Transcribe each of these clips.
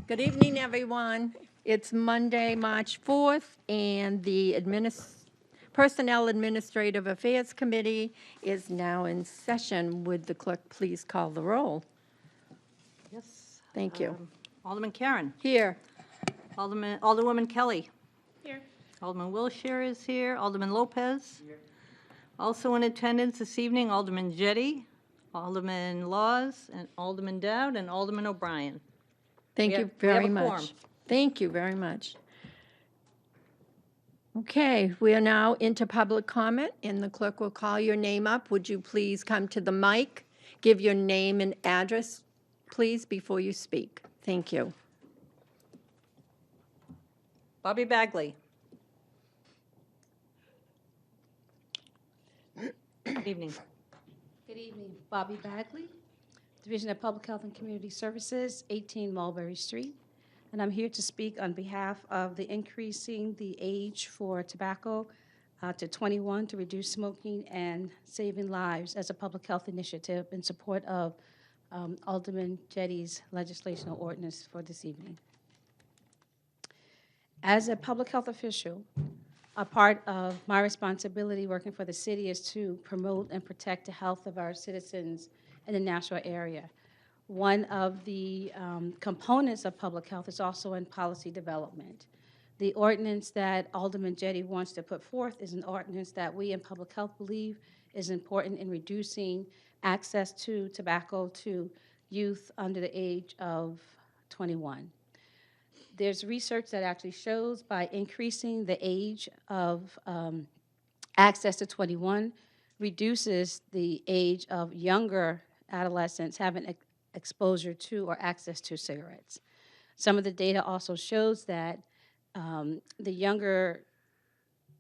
Good evening, everyone. It's Monday, March 4th, and the Personnel Administrative Affairs Committee is now in session. Would the clerk please call the roll? Yes. Thank you. Alderman Karen. Here. Alderwoman Kelly. Here. Alderman Wilshire is here. Alderman Lopez. Here. Also in attendance this evening, Alderman Jettie, Alderman Laws, and Alderman Dowd, and Alderman O'Brien. Thank We you have- we have very a much. quorum. Thank you very much. Okay, we are now into public comment, and the clerk will call your name up. Would you please come to the mic, give your name and address, please, before you speak? Thank you. Bobby Bagley. Good evening. Good evening. Bobby Bagley, Division of Public Health and Community Services, 18 Mulberry Street. And I'm here to speak on behalf of the increasing the age for tobacco to 21 to reduce smoking and saving lives as a public health initiative in support of Alderman Jettie's legislational ordinance for this evening. As a public health official, a part of my responsibility working for the city is to promote and protect the health of our citizens in the Nashua area. One of the components of public health is also in policy development. The ordinance that Alderman Jettie wants to put forth is an ordinance that we in public health believe is important in reducing access to tobacco to youth under the age of 21. There's research that actually shows by increasing the age of access to 21 reduces the age of younger adolescents having exposure to or access to cigarettes. Some of the data also shows that the younger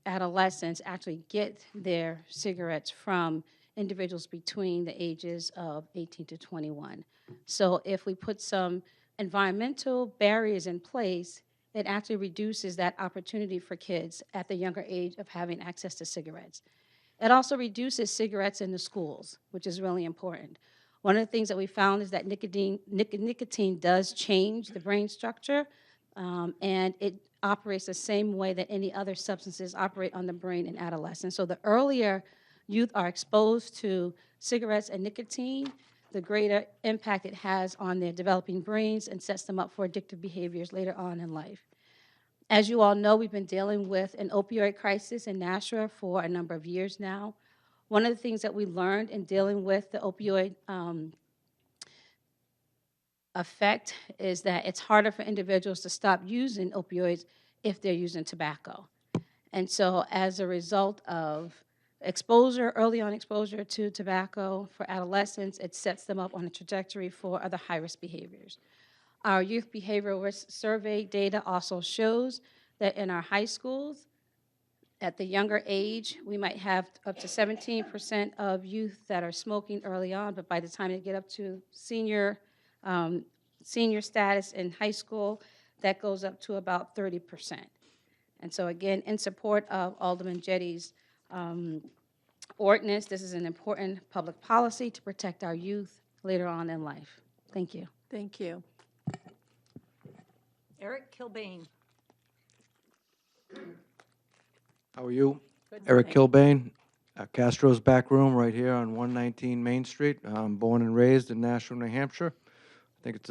adolescents actually get their cigarettes from individuals between the ages of 18 to 21. So if we put some environmental barriers in place, it actually reduces that opportunity for kids at the younger age of having access to cigarettes. It also reduces cigarettes in the schools, which is really important. One of the things that we found is that nicotine does change the brain structure, and it operates the same way that any other substances operate on the brain in adolescence. So the earlier youth are exposed to cigarettes and nicotine, the greater impact it has on their developing brains and sets them up for addictive behaviors later on in life. As you all know, we've been dealing with an opioid crisis in Nashua for a number of years now. One of the things that we learned in dealing with the opioid effect is that it's harder for individuals to stop using opioids if they're using tobacco. And so as a result of early on exposure to tobacco for adolescents, it sets them up on a trajectory for other high-risk behaviors. Our youth behavioral risk survey data also shows that in our high schools, at the younger age, we might have up to 17% of youth that are smoking early on, but by the time they get up to senior status in high school, that goes up to about 30%. And so again, in support of Alderman Jettie's ordinance, this is an important public policy to protect our youth later on in life. Thank you. Thank you. Eric Kilbane. How are you? Good. Eric Kilbane, Castro's back room right here on 119 Main Street. I'm born and raised in Nashua, New Hampshire. I think it's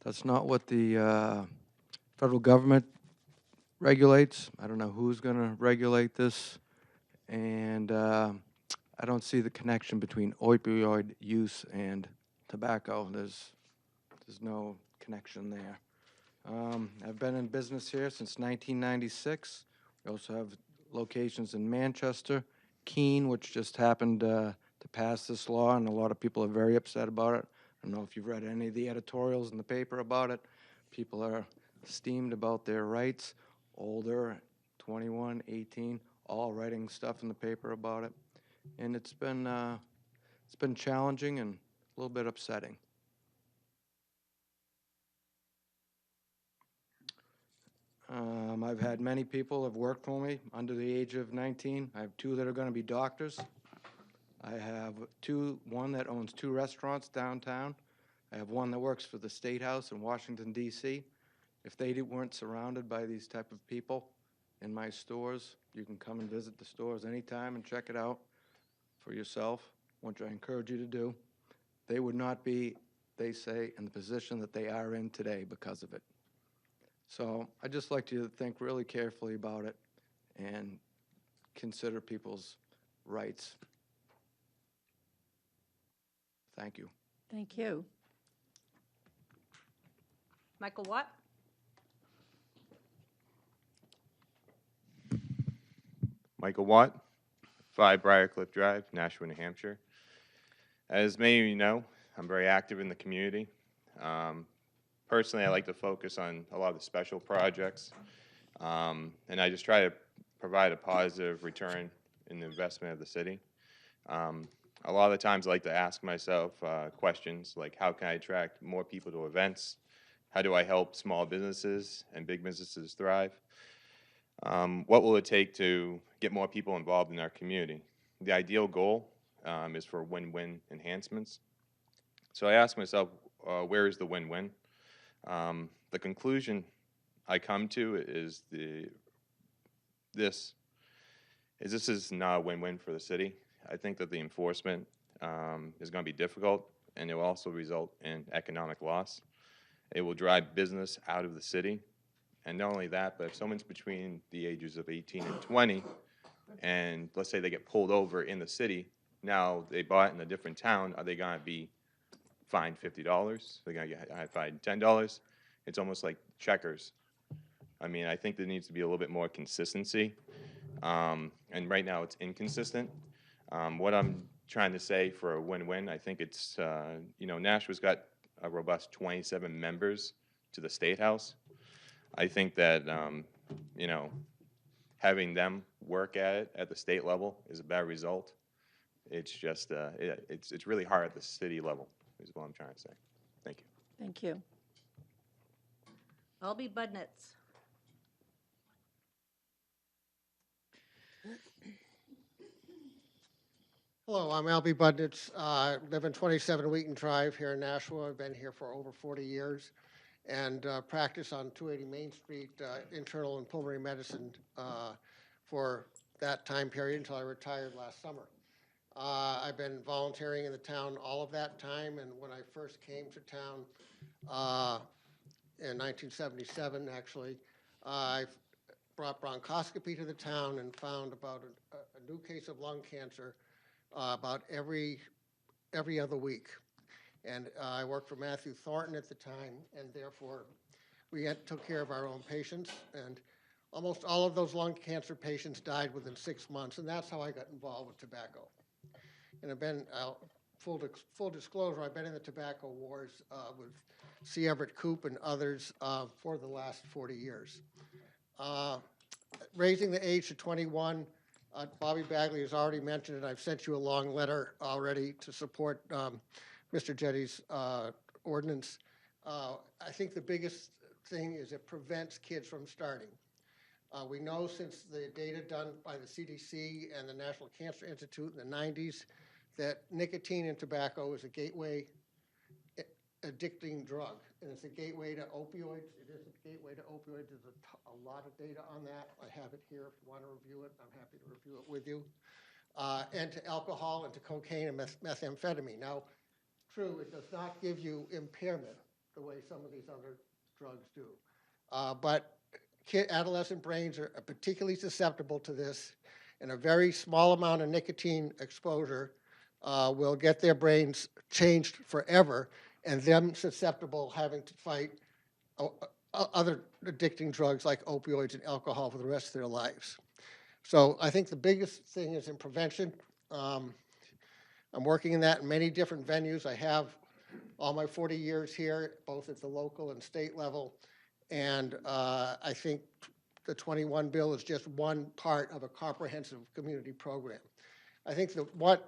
that's not what the federal government regulates. I don't know who's going to regulate this. And I don't see the connection between opioid use and tobacco. There's no connection there. I've been in business here since 1996. We also have locations in Manchester, Keene, which just happened to pass this law, and a lot of people are very upset about it. I don't know if you've read any of the editorials in the paper about it. People are steamed about their rights, older, 21, 18, all writing stuff in the paper about it. And it's been challenging and a little bit upsetting. I've had many people have worked for me under the age of 19. I have two that are going to be doctors. I have one that owns 2 restaurants downtown. I have one that works for the State House in Washington, D.C. If they weren't surrounded by these type of people in my stores, you can come and visit the stores anytime and check it out for yourself, which I encourage you to do. They would not be, they say, in the position that they are in today because of it. So I'd just like you to think really carefully about it and consider people's rights. Thank you. Thank you. Michael Watt? Michael Watt, 5 Briarcliff Drive, Nashua, New Hampshire. As many of you know, I'm very active in the community. Personally, I like to focus on a lot of the special projects, and I just try to provide a positive return in the investment of the city. A lot of the times I like to ask myself questions like, how can I attract more people to events? How do I help small businesses and big businesses thrive? What will it take to get more people involved in our community? The ideal goal is for win-win enhancements. So I ask myself, where is the win-win? The conclusion I come to is this is not a win-win for the city. I think that the enforcement is going to be difficult, and it will also result in economic loss. It will drive business out of the city. And not only that, but if someone's between the ages of 18 and 20, and let's say they get pulled over in the city, now they bought in a different town, are they going to be fined $50? They're going to get fined $10? It's almost like checkers. I mean, I think there needs to be a little bit more consistency, and right now it's inconsistent. What I'm trying to say for a win-win, I think it's, Nashua's got a robust 27 members to the State House. I think that, having them work at it at the state level is a bad result. It's just, it's really hard at the city level, is what I'm trying to say. Thank you. Thank you. Albie Budnitz. Hello, I'm Albie Budnitz. Live in 27 Wheaton Drive here in Nashua. I've been here for over 40 years and practice on 280 Main Street, internal and pulmonary medicine for that time period until I retired last summer. I've been volunteering in the town all of that time, and when I first came to town in 1977, actually, I brought bronchoscopy to the town and found about a new case of lung cancer about every other week. And I worked for Matthew Thornton at the time, and therefore we took care of our own patients, and almost all of those lung cancer patients died within 6 months, and that's how I got involved with tobacco. And I've been, full disclosure, I've been in the tobacco wars with C. Everett Koop and others for the last 40 years. Raising the age to 21, Bobby Bagley has already mentioned it. I've sent you a long letter already to support Mr. Jetty's ordinance. I think the biggest thing is it prevents kids from starting. We know since the data done by the CDC and the National Cancer Institute in the 90s that nicotine and tobacco is a gateway addicting drug, and it's a gateway to opioids. It is a gateway to opioids. There's a lot of data on that. I have it here if you want to review it. I'm happy to review it with you. And to alcohol and to cocaine and methamphetamine. Now, true, it does not give you impairment the way some of these other drugs do. But adolescent brains are particularly susceptible to this, and a very small amount of nicotine exposure will get their brains changed forever, and them susceptible having to fight other addicting drugs like opioids and alcohol for the rest of their lives. So I think the biggest thing is in prevention. I'm working in that in many different venues. I have all my 40 years here, both at the local and state level, and I think the 21 bill is just one part of a comprehensive community program. I think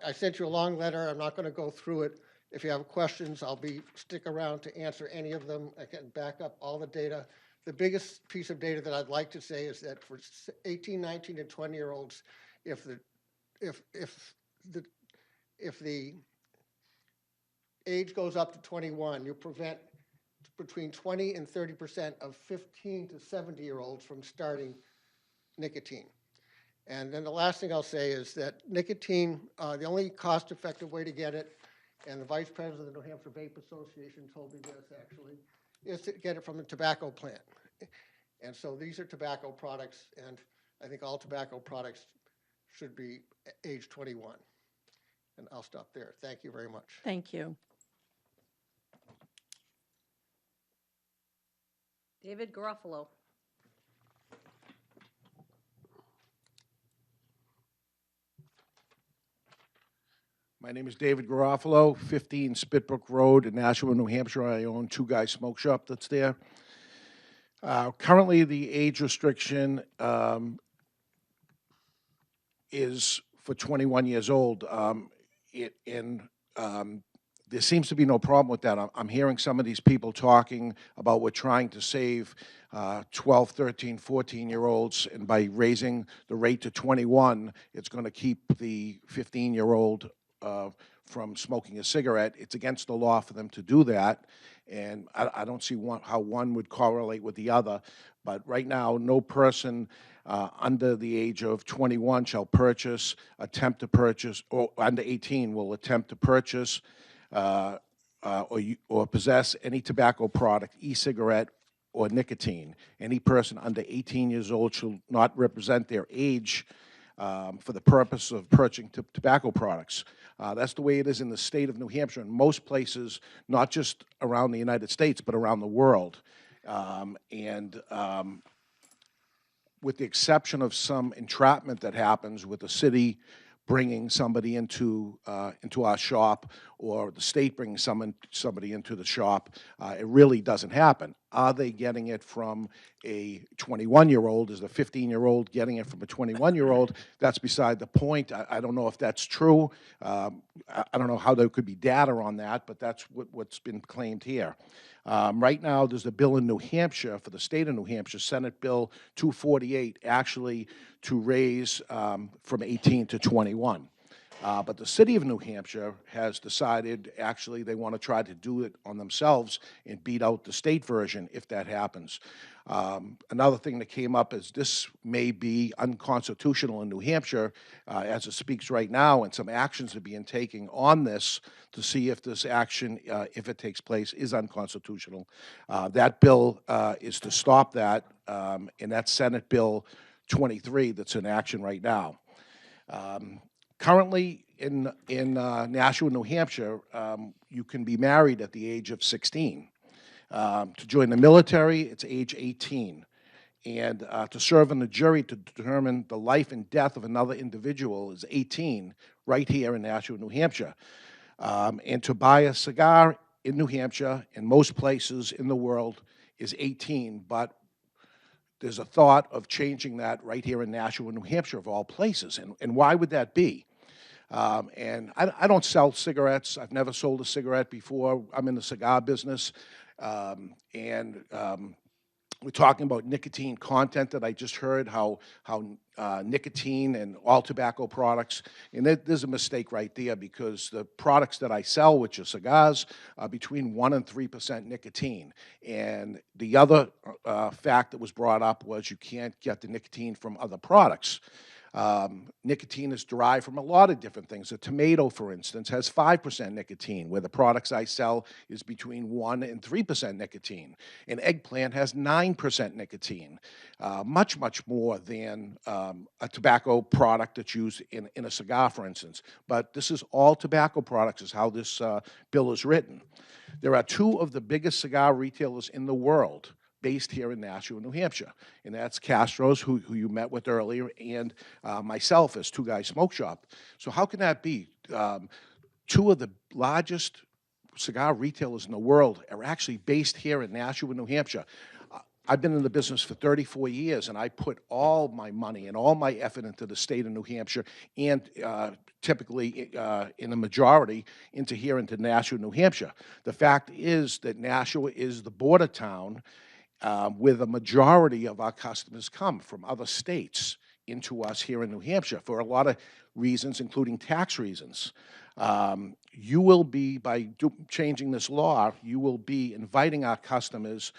I sent you a long letter. I'm not going to go through it. If you have questions, I'll stick around to answer any of them. I can back up all the data. The biggest piece of data that I'd like to say is that for 18, 19, and 20-year-olds, if the age goes up to 21, you prevent between 20 and 30% of 15 to 70-year-olds from starting nicotine. And then the last thing I'll say is that nicotine, the only cost-effective way to get it, and the vice president of the New Hampshire Vape Association told me this actually, is to get it from a tobacco plant. And so these are tobacco products, and I think all tobacco products should be age 21. And I'll stop there. Thank you very much. Thank you. David Garofalo. My name is David Garofalo, 15 Spitbrook Road in Nashua, New Hampshire. I own Two Guys Smoke Shop that's there. Currently, the age restriction is for 21 years old. There seems to be no problem with that. I'm hearing some of these people talking about we're trying to save 12, 13, 14-year-olds, and by raising the rate to 21, it's going to keep the 15-year-old from smoking a cigarette. It's against the law for them to do that, and I don't see how one would correlate with the other. But right now, no person under the age of 21 shall purchase, attempt to purchase, or under 18 will attempt to purchase or possess any tobacco product, e-cigarette, or nicotine. Any person under 18 years old shall not represent their age for the purpose of purchasing tobacco products. That's the way it is in the state of New Hampshire and most places, not just around the United States, but around the world. With the exception of some entrapment that happens with the city bringing somebody into our shop, or the state bringing somebody into the shop, it really doesn't happen. Are they getting it from a 21-year-old? Is the 15-year-old getting it from a 21-year-old? That's beside the point. I don't know if that's true. I don't know how there could be data on that, but that's what's been claimed here. Right now, there's a bill in New Hampshire for the state of New Hampshire, Senate Bill 248, actually to raise from 18 to 21. But the city of New Hampshire has decided, actually, they want to try to do it on themselves and beat out the state version if that happens. Another thing that came up is this may be unconstitutional in New Hampshire as it speaks right now, and some actions are being taken on this to see if this action, if it takes place, is unconstitutional. That bill is to stop that, and that's Senate Bill 23 that's in action right now. Currently, in Nashua, New Hampshire, you can be married at the age of 16. To join the military, it's age 18. And to serve on the jury to determine the life and death of another individual is 18, right here in Nashua, New Hampshire. And to buy a cigar in New Hampshire, in most places in the world, is 18, but there's a thought of changing that right here in Nashua, New Hampshire, of all places. And why would that be? And I don't sell cigarettes. I've never sold a cigarette before. I'm in the cigar business. We're talking about nicotine content that I just heard, how nicotine and all tobacco products, and there's a mistake right there, because the products that I sell, which are cigars, are between 1% and 3% nicotine. And the other fact that was brought up was you can't get the nicotine from other products. Nicotine is derived from a lot of different things. A tomato, for instance, has 5% nicotine, where the products I sell is between 1% and 3% nicotine. An eggplant has 9% nicotine, much, much more than a tobacco product that's used in a cigar, for instance. But this is all tobacco products, is how this bill is written. There are two of the biggest cigar retailers in the world based here in Nashua, New Hampshire, and that's Castro's, who you met with earlier, and myself as Two Guys Smoke Shop. So how can that be? Two of the largest cigar retailers in the world are actually based here in Nashua, New Hampshire. I've been in the business for 34 years, and I put all my money and all my effort into the state of New Hampshire, and typically in a majority into Nashua, New Hampshire. The fact is that Nashua is the border town where the majority of our customers come from other states into us here in New Hampshire for a lot of reasons, including tax reasons. You will be, by changing this law, you will be inviting our customers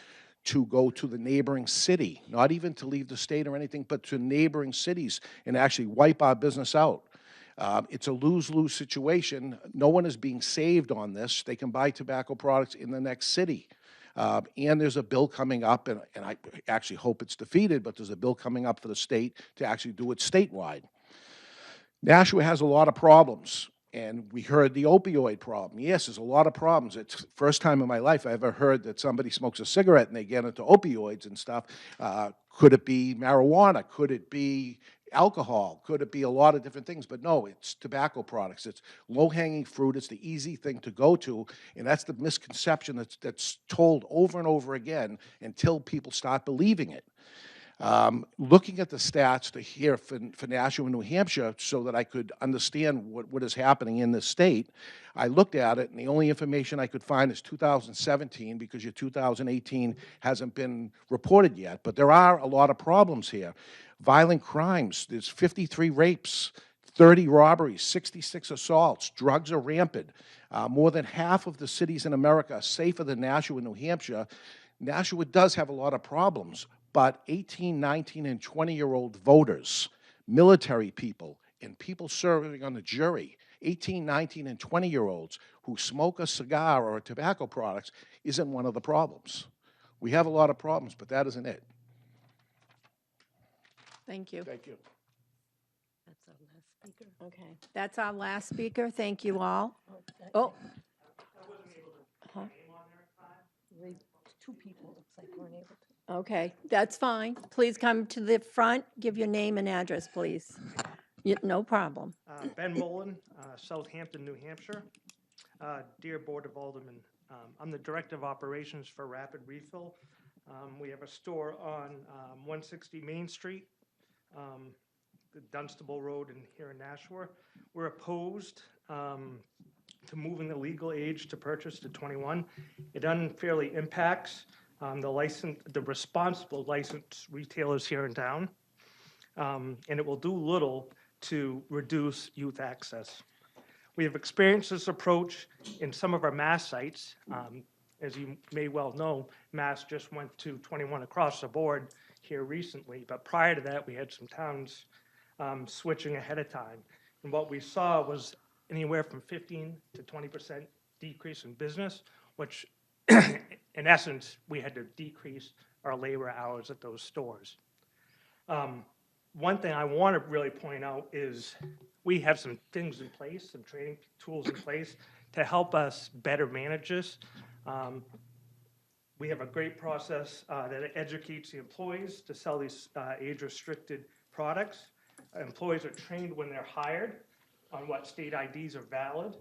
to go to the neighboring city, not even to leave the state or anything, but to neighboring cities and actually wipe our business out. It's a lose-lose situation. No one is being saved on this. They can buy tobacco products in the next city. And there's a bill coming up, and I actually hope it's defeated, but there's a bill coming up for the state to actually do it statewide. Nashua has a lot of problems, and we heard the opioid problem. Yes, there's a lot of problems. It's the first time in my life I ever heard that somebody smokes a cigarette and they get into opioids and stuff. Could it be marijuana? Could it be alcohol? Could it be a lot of different things? But no, it's tobacco products. It's low-hanging fruit. It's the easy thing to go to, and that's the misconception that's told over and over again until people start believing it. Looking at the stats to here for Nashua and New Hampshire so that I could understand what is happening in this state, I looked at it, and the only information I could find is 2017 because your 2018 hasn't been reported yet. But there are a lot of problems here. Violent crimes, there's 53 rapes, 30 robberies, 66 assaults. Drugs are rampant. More than half of the cities in America are safer than Nashua and New Hampshire. Nashua does have a lot of problems, but 18, 19, and 20-year-old voters, military people, and people serving on the jury, 18, 19, and 20-year-olds who smoke a cigar or tobacco products isn't one of the problems. We have a lot of problems, but that isn't it. Thank you. Thank you. That's our last speaker. Okay, that's our last speaker. Thank you all. Oh. Huh? Two people, looks like, weren't able to. Okay, that's fine. Please come to the front. Give your name and address, please. No problem. Ben Mullen, Southampton, New Hampshire. Dear Board of Aldermen, I'm the Director of Operations for Rapid Refill. We have a store on 160 Main Street, the Dunstable Road here in Nashua. We're opposed to moving the legal age to purchase to 21. It unfairly impacts the responsible licensed retailers here in town, and it will do little to reduce youth access. We have experienced this approach in some of our Mass sites. As you may well know, Mass just went to 21 across the board here recently, but prior to that, we had some towns switching ahead of time. And what we saw was anywhere from 15 to 20% decrease in business, which in essence, we had to decrease our labor hours at those stores. One thing I want to really point out is we have some things in place, some training tools in place to help us better manage this. We have a great process that educates the employees to sell these age-restricted products. Employees are trained when they're hired on what state IDs are valid.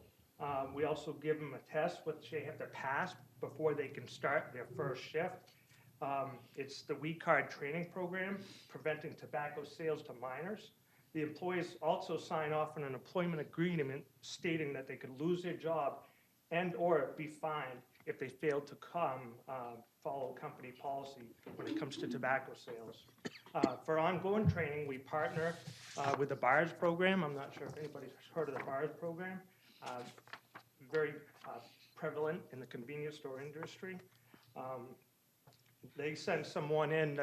We also give them a test which they have to pass before they can start their first shift. It's the We Card training program, preventing tobacco sales to minors. The employees also sign off on an employment agreement stating that they could lose their job and or be fined if they fail to follow company policy when it comes to tobacco sales. For ongoing training, we partner with the BARS program. I'm not sure if anybody's heard of the BARS program. Very prevalent in the convenience store industry. They send someone in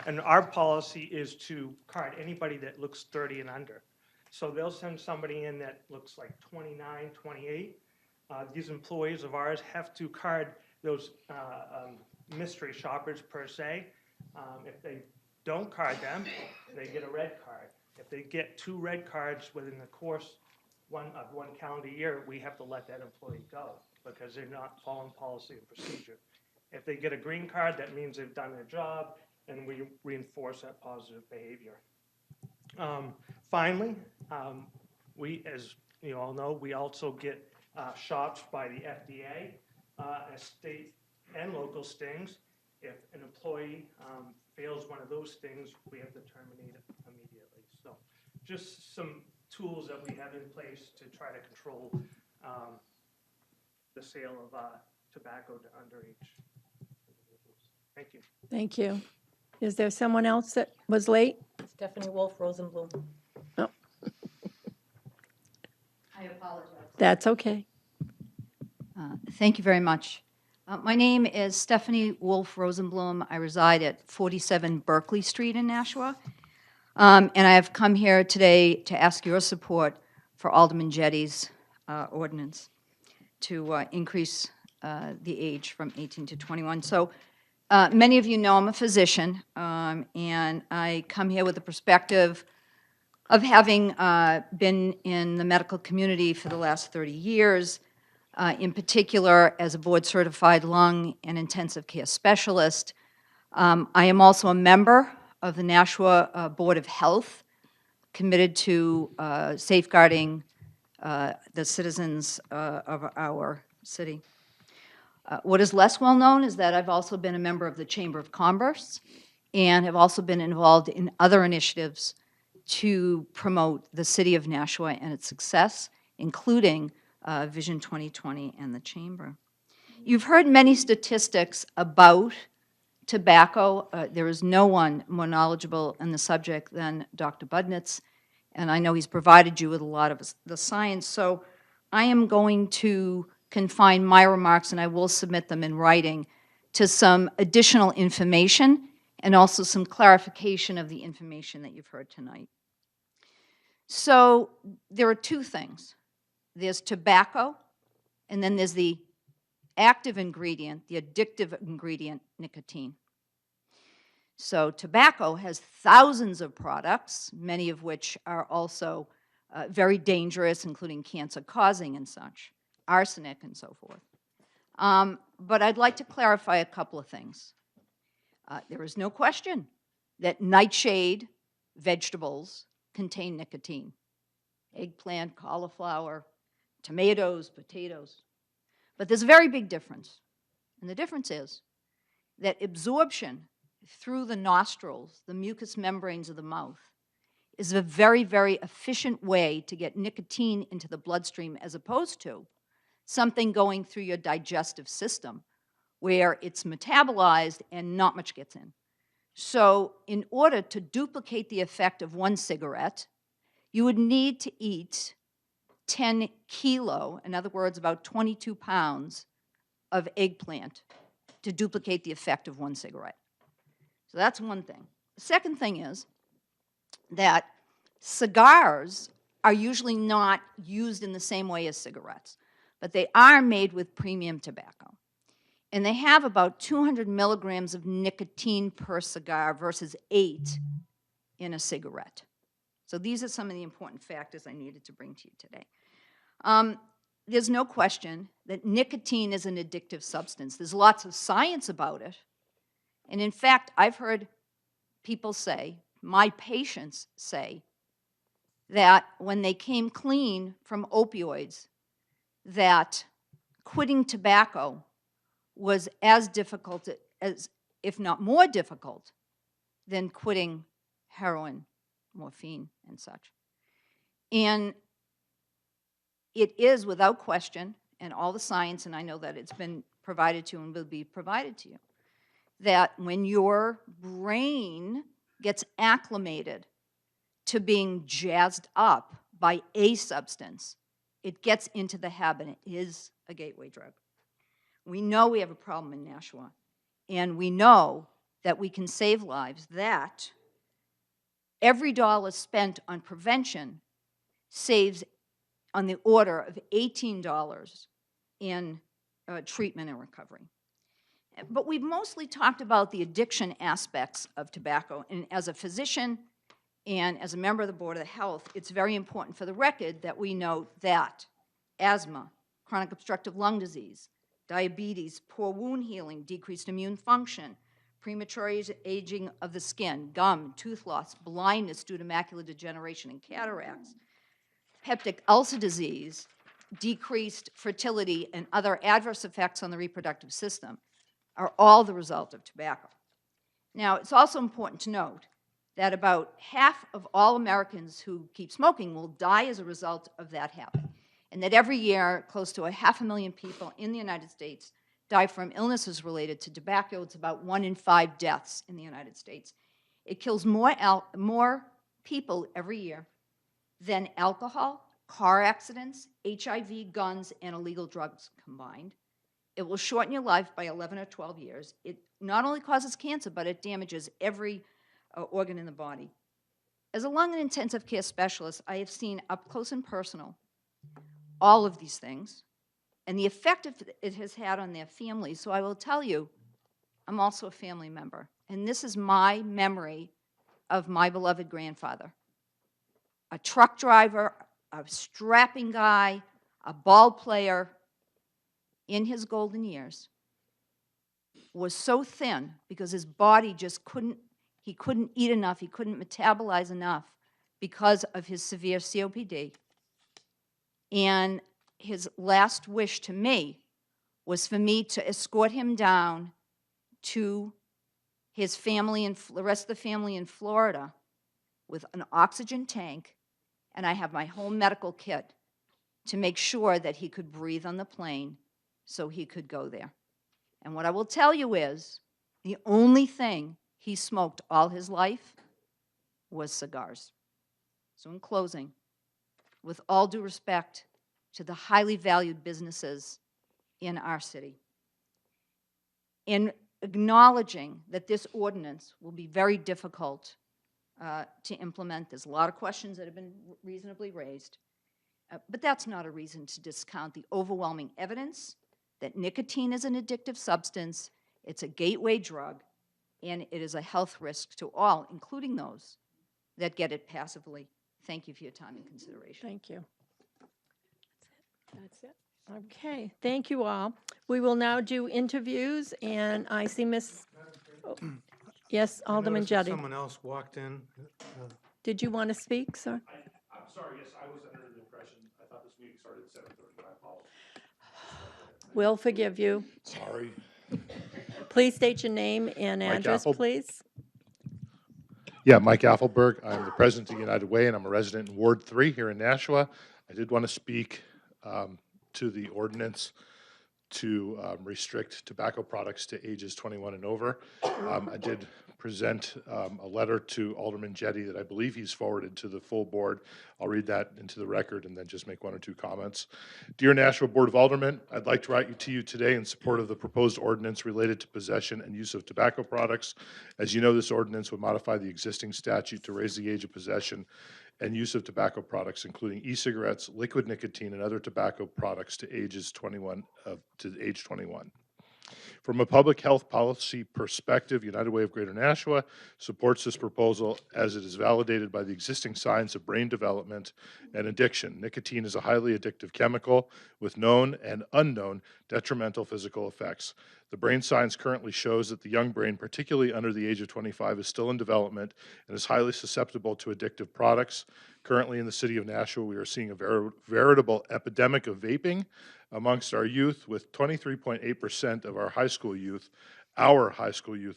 and our policy is to card anybody that looks 30 and under. So they'll send somebody in that looks like 29, 28. These employees of ours have to card those mystery shoppers per se. If they don't card them, they get a red card. If they get 2 red cards within the course of one calendar year, we have to let that employee go because they're not following policy and procedure. If they get a green card, that means they've done their job, and we reinforce that positive behavior. Finally, we, as you all know, we also get shops by the FDA, state and local stings. If an employee fails one of those stings, we have to terminate it immediately. So just some tools that we have in place to try to control the sale of tobacco to underage individuals. Thank you. Thank you. Is there someone else that was late? Stephanie Wolf, Rosenblum. Oh. I apologize. That's okay. Thank you very much. My name is Stephanie Wolf Rosenblum. I reside at 47 Berkeley Street in Nashua. And I have come here today to ask your support for Alderman Jetty's ordinance to increase the age from 18 to 21. So many of you know I'm a physician, and I come here with the perspective of having been in the medical community for the last 30 years, in particular as a board-certified lung and intensive care specialist. I am also a member of the Nashua Board of Health, committed to safeguarding the citizens of our city. What is less well known is that I've also been a member of the Chamber of Commerce and have also been involved in other initiatives to promote the city of Nashua and its success, including Vision 2020 and the Chamber. You've heard many statistics about tobacco. There is no one more knowledgeable in the subject than Dr. Budnitz, and I know he's provided you with a lot of the science. So I am going to confine my remarks, and I will submit them in writing, to some additional information and also some clarification of the information that you've heard tonight. So there are two things. There's tobacco, and then there's the active ingredient, the addictive ingredient, nicotine. So tobacco has thousands of products, many of which are also very dangerous, including cancer-causing and such, arsenic and so forth. But I'd like to clarify a couple of things. There is no question that nightshade vegetables contain nicotine. Eggplant, cauliflower, tomatoes, potatoes. But there's a very big difference. And the difference is that absorption through the nostrils, the mucous membranes of the mouth, is a very, very efficient way to get nicotine into the bloodstream, as opposed to something going through your digestive system where it's metabolized and not much gets in. So in order to duplicate the effect of one cigarette, you would need to eat 10 kilo, in other words, about 22 pounds of eggplant to duplicate the effect of one cigarette. So that's one thing. The second thing is that cigars are usually not used in the same way as cigarettes, but they are made with premium tobacco. And they have about 200 milligrams of nicotine per cigar versus 8 in a cigarette. So these are some of the important factors I needed to bring to you today. There's no question that nicotine is an addictive substance. There's lots of science about it. And in fact, I've heard people say, my patients say, that when they came clean from opioids, that quitting tobacco was as difficult as, if not more difficult, than quitting heroin, morphine, and such. And it is, without question, and all the science, and I know that it's been provided to you and will be provided to you, that when your brain gets acclimated to being jazzed up by a substance, it gets into the habit. It is a gateway drug. We know we have a problem in Nashua, and we know that we can save lives, that every dollar spent on prevention saves on the order of $18 in treatment and recovery. But we've mostly talked about the addiction aspects of tobacco, and as a physician and as a member of the Board of Health, it's very important for the record that we note that asthma, chronic obstructive lung disease, diabetes, poor wound healing, decreased immune function, premature aging of the skin, gum, tooth loss, blindness due to macular degeneration and cataracts, peptic ulcer disease, decreased fertility, and other adverse effects on the reproductive system are all the result of tobacco. Now, it's also important to note that about half of all Americans who keep smoking will die as a result of that habit, and that every year, close to 500,000 people in the United States die from illnesses related to tobacco. It's about 1 in 5 deaths in the United States. It kills more people every year than alcohol, car accidents, HIV, guns, and illegal drugs combined. It will shorten your life by 11 or 12 years. It not only causes cancer, but it damages every organ in the body. As a lung and intensive care specialist, I have seen up close and personal all of these things and the effect it has had on their families. So I will tell you, I'm also a family member. And this is my memory of my beloved grandfather. A truck driver, a strapping guy, a ball player in his golden years, was so thin because his body just he couldn't eat enough, he couldn't metabolize enough because of his severe COPD. And his last wish to me was for me to escort him down to his family and the rest of the family in Florida with an oxygen tank, and I have my home medical kit to make sure that he could breathe on the plane so he could go there. And what I will tell you is, the only thing he smoked all his life was cigars. So in closing, with all due respect to the highly valued businesses in our city, in acknowledging that this ordinance will be very difficult to implement, there's a lot of questions that have been reasonably raised, but that's not a reason to discount the overwhelming evidence that nicotine is an addictive substance, it's a gateway drug, and it is a health risk to all, including those that get it passively. Thank you for your time and consideration. Thank you. That's it. Okay, thank you all. We will now do interviews, and I see Miss, oh, yes, Alderman noticed that Juddy. someone else walked in. Did you want to speak, sir? I'm sorry, yes, I was under the impression, I thought this meeting started at 7:30, I apologize. We'll forgive you. Sorry. Please state your name and Mike address, Apple. please. Yeah, Mike Affelberg, I'm the president of United Way, and I'm a resident in Ward 3 here in Nashua. I did want to speak to the ordinance to restrict tobacco products to ages 21 and over. I did present a letter to Alderman Jetty that I believe he's forwarded to the full board. I'll read that into the record and then just make one or two comments. Dear Nashua Board of Aldermen, I'd like to write to you today in support of the proposed ordinance related to possession and use of tobacco products. As you know, this ordinance would modify the existing statute to raise the age of possession and use of tobacco products, including e-cigarettes, liquid nicotine, and other tobacco products to age 21. From a public health policy perspective, United Way of Greater Nashua supports this proposal as it is validated by the existing science of brain development and addiction. Nicotine is a highly addictive chemical with known and unknown detrimental physical effects. The brain science currently shows that the young brain, particularly under the age of 25, is still in development and is highly susceptible to addictive products. Currently in the city of Nashua, we are seeing a veritable epidemic of vaping amongst our youth, with 23.8% of our high school youth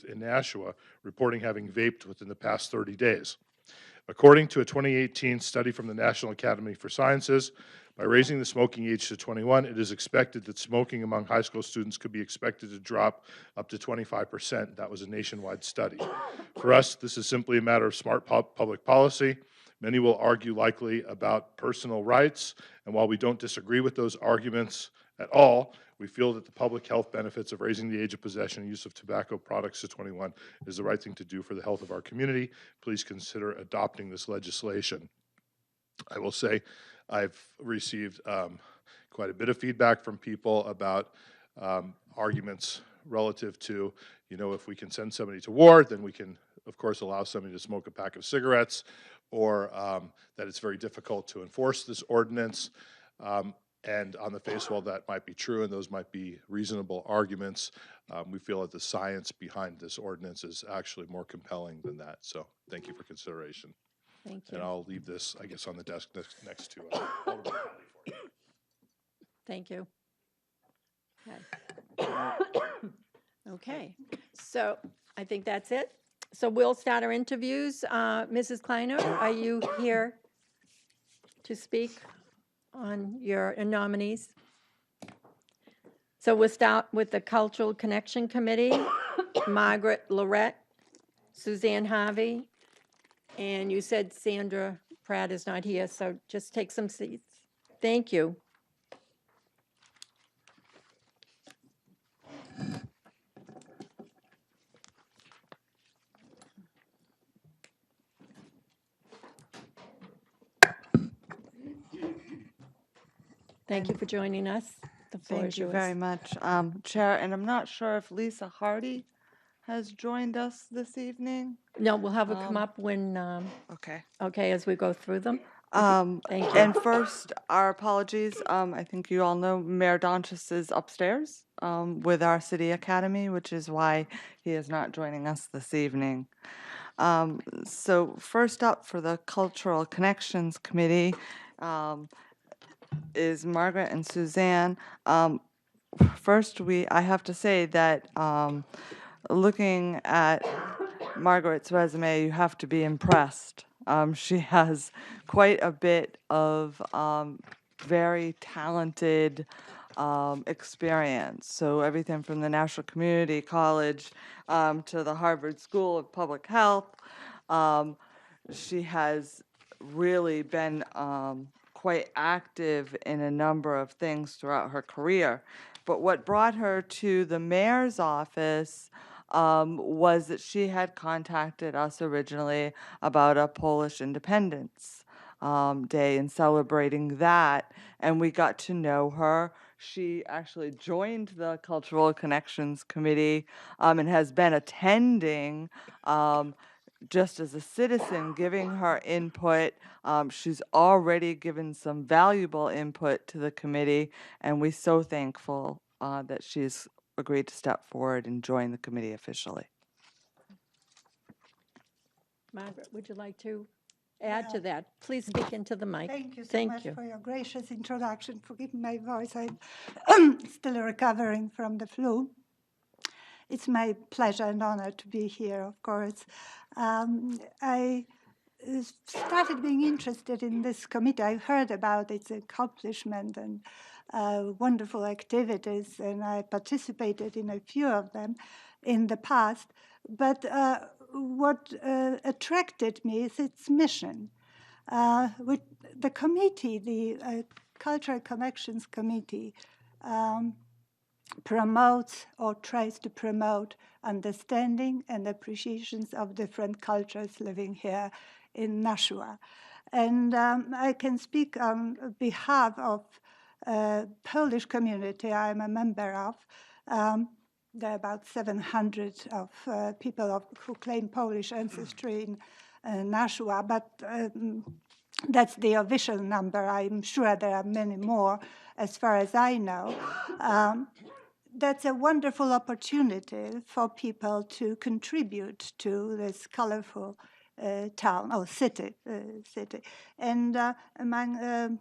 in Nashua, reporting having vaped within the past 30 days. According to a 2018 study from the National Academy for Sciences, by raising the smoking age to 21, it is expected that smoking among high school students could be expected to drop up to 25%. That was a nationwide study. For us, this is simply a matter of smart public policy. Many will argue likely about personal rights, and while we don't disagree with those arguments at all, we feel that the public health benefits of raising the age of possession and use of tobacco products to 21 is the right thing to do for the health of our community. Please consider adopting this legislation. I will say I've received quite a bit of feedback from people about arguments relative to, you know, if we can send somebody to war, then we can, of course, allow somebody to smoke a pack of cigarettes, or that it's very difficult to enforce this ordinance. And on the face, well, that might be true, and those might be reasonable arguments. We feel that the science behind this ordinance is actually more compelling than that. So thank you for consideration. Thank you. And I'll leave this, I guess, on the desk next to Alderman Kelly for you. Thank you. Okay. Okay, so I think that's it. So we'll start our interviews. Mrs. Kleiner, are you here to speak on your nominees? So we'll start with the Cultural Connection Committee, Margaret Lorette, Suzanne Harvey, and you said Sandra Pratt is not here, so just take some seats. Thank you. Thank you for joining us. The floor is Thank you yours. very much, Chair, and I'm not sure if Lisa Hardy has joined us this evening. No, we'll have it come up when, Okay. okay, as we go through them. Thank you. And first, our apologies. I think you all know Mayor Donchis is upstairs with our City Academy, which is why he is not joining us this evening. So first up for the Cultural Connections Committee is Margaret and Suzanne. First, I have to say that looking at Margaret's resume, you have to be impressed. She has quite a bit of very talented experience. So everything from the National Community College to the Harvard School of Public Health. She has really been quite active in a number of things throughout her career. But what brought her to the mayor's office was that she had contacted us originally about a Polish Independence Day and celebrating that, and we got to know her. She actually joined the Cultural Connections Committee and has been attending just as a citizen, giving her input. She's already given some valuable input to the committee, and we're so thankful that she's agreed to step forward and join the committee officially. Margaret, would you like to add to that? Please speak into the mic. Thank you so Thank much you. for your gracious introduction. Forgive my voice, I'm still recovering from the flu. It's my pleasure and honor to be here, of course. I started being interested in this committee. I've heard about its accomplishment and wonderful activities, and I participated in a few of them in the past. But what attracted me is its mission. With the committee, the Cultural Connections Committee, promotes or tries to promote understanding and appreciations of different cultures living here in Nashua. And I can speak on behalf of Polish community I'm a member of. There are about 700 of people who claim Polish ancestry in Nashua, but that's the official number. I'm sure there are many more, as far as I know. That's a wonderful opportunity for people to contribute to this colorful town or city. And among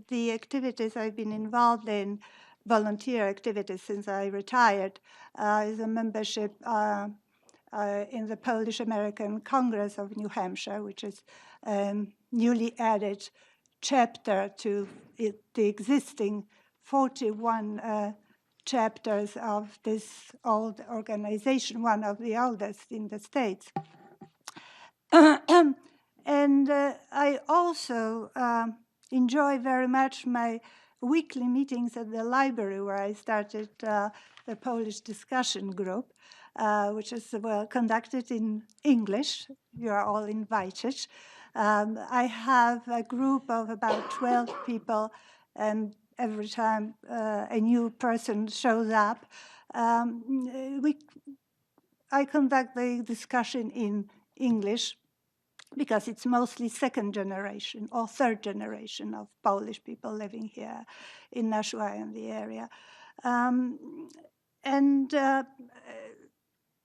the activities I've been involved in, volunteer activities since I retired, is a membership in the Polish American Congress of New Hampshire, which is newly added chapter to the existing 41 chapters of this old organization, one of the oldest in the States. And I also enjoy very much my weekly meetings at the library, where I started the Polish discussion group, which is conducted in English. You are all invited. I have a group of about 12 people, and every time a new person shows up, I conduct the discussion in English, because it's mostly second generation or third generation of Polish people living here in Nashua and the area.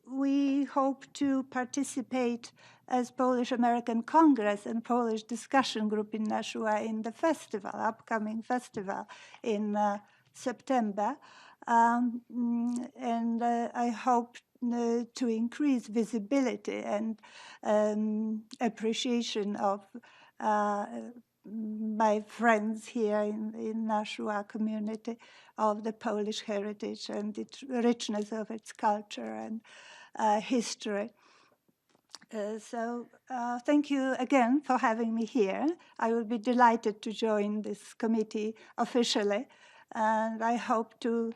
We hope to participate as Polish American Congress and Polish Discussion Group in Nashua in the festival, upcoming festival in September. I hope to increase visibility and appreciation of my friends here in Nashua community, of the Polish heritage and the richness of its culture and history. Thank you again for having me here. I will be delighted to join this committee officially, and I hope to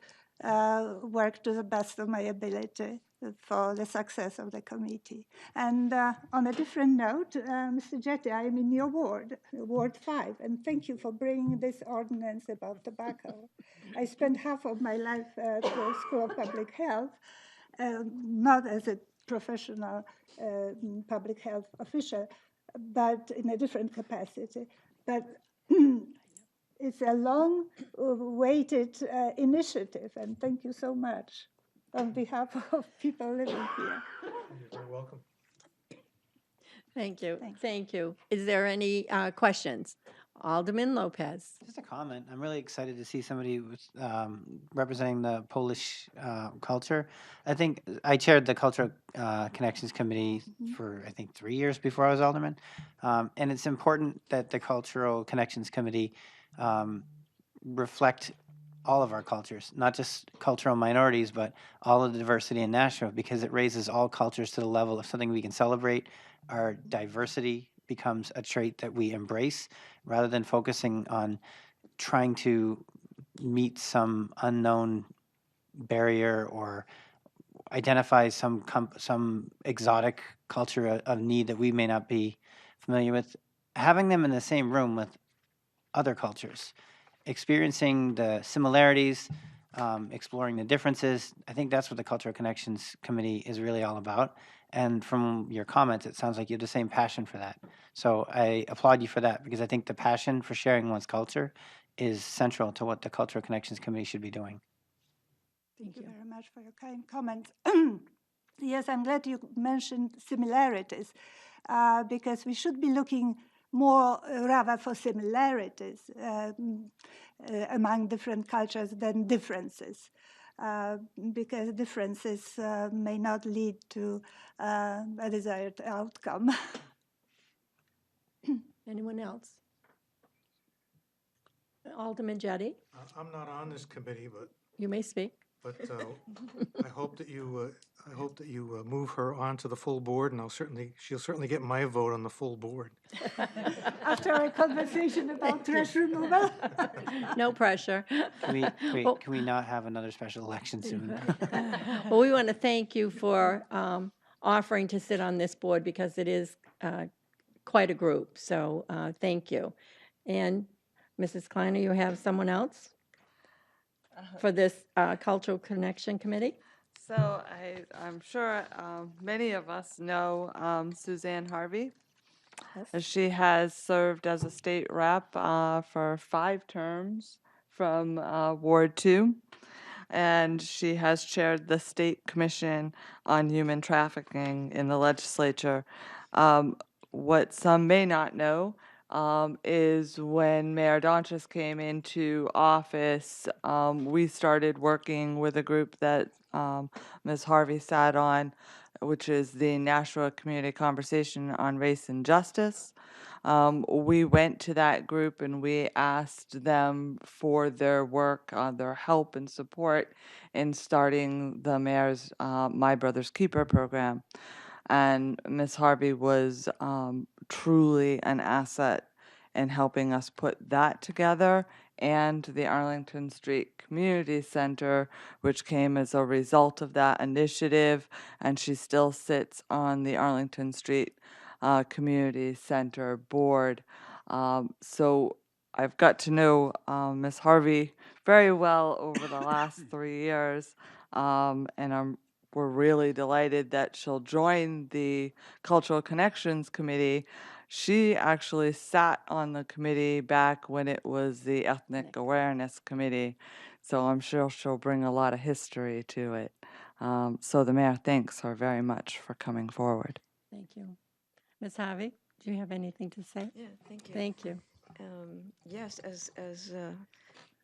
work to the best of my ability for the success of the committee. And on a different note, Mr. Jetty, I am in your ward, Ward 5, and thank you for bringing this ordinance about tobacco. I spent half of my life at the School of Public Health, not as a professional public health official, but in a different capacity. But it's a long-awaited initiative, and thank you so much on behalf of people living here. You're very welcome. Thank you. Thanks. Thank you. Is there any questions? Alderman Lopez. Just a comment. I'm really excited to see somebody with, representing the Polish culture. I think I chaired the Cultural Connections Committee for, I think, 3 years before I was alderman. And it's important that the Cultural Connections Committee reflect all of our cultures, not just cultural minorities, but all of the diversity in Nashua, because it raises all cultures to the level of something we can celebrate. Our diversity becomes a trait that we embrace rather than focusing on trying to meet some unknown barrier or identify some exotic culture of need that we may not be familiar with. Having them in the same room with other cultures, experiencing the similarities, exploring the differences. I think that's what the Cultural Connections Committee is really all about. And from your comments, it sounds like you have the same passion for that. So I applaud you for that, because I think the passion for sharing one's culture is central to what the Cultural Connections Committee should be doing. Thank you very much for your kind comments. Yes, I'm glad you mentioned similarities, because we should be looking more rather for similarities among different cultures than differences, because differences may not lead to a desired outcome. Anyone else? Alderman Jetty, I'm not on this committee, you may speak. but I hope that you move her onto the full board, and she'll certainly get my vote on the full board. After a conversation about trash removal. No pressure. Well- Can we not have another special election soon? Well, we want to thank you for offering to sit on this board, because it is quite a group. So thank you. And Mrs. Kleiner, you have someone else for this Cultural Connection Committee? So I'm sure many of us know Suzanne Harvey. Yes. She has served as a state rep for 5 terms from Ward 2, and she has chaired the State Commission on Human Trafficking in the legislature. What some may not know is when Mayor Donchis came into office, we started working with a group that Ms. Harvey sat on, which is the Nashua Community Conversation on Race and Justice. We went to that group and we asked them for their work, their help and support in starting the mayor's My Brother's Keeper program. And Ms. Harvey was truly an asset in helping us put that together, and the Arlington Street Community Center, which came as a result of that initiative, and she still sits on the Arlington Street Community Center board. So I've got to know Ms. Harvey very well over the last 3 years, and we're really delighted that she'll join the Cultural Connections Committee. She actually sat on the committee back when it was the Ethnic Awareness Committee, so I'm sure she'll bring a lot of history to it. So the mayor thanks her very much for coming forward. Thank you. Ms. Harvey, do you have anything to say? Yeah, thank you. Thank you. Yes, as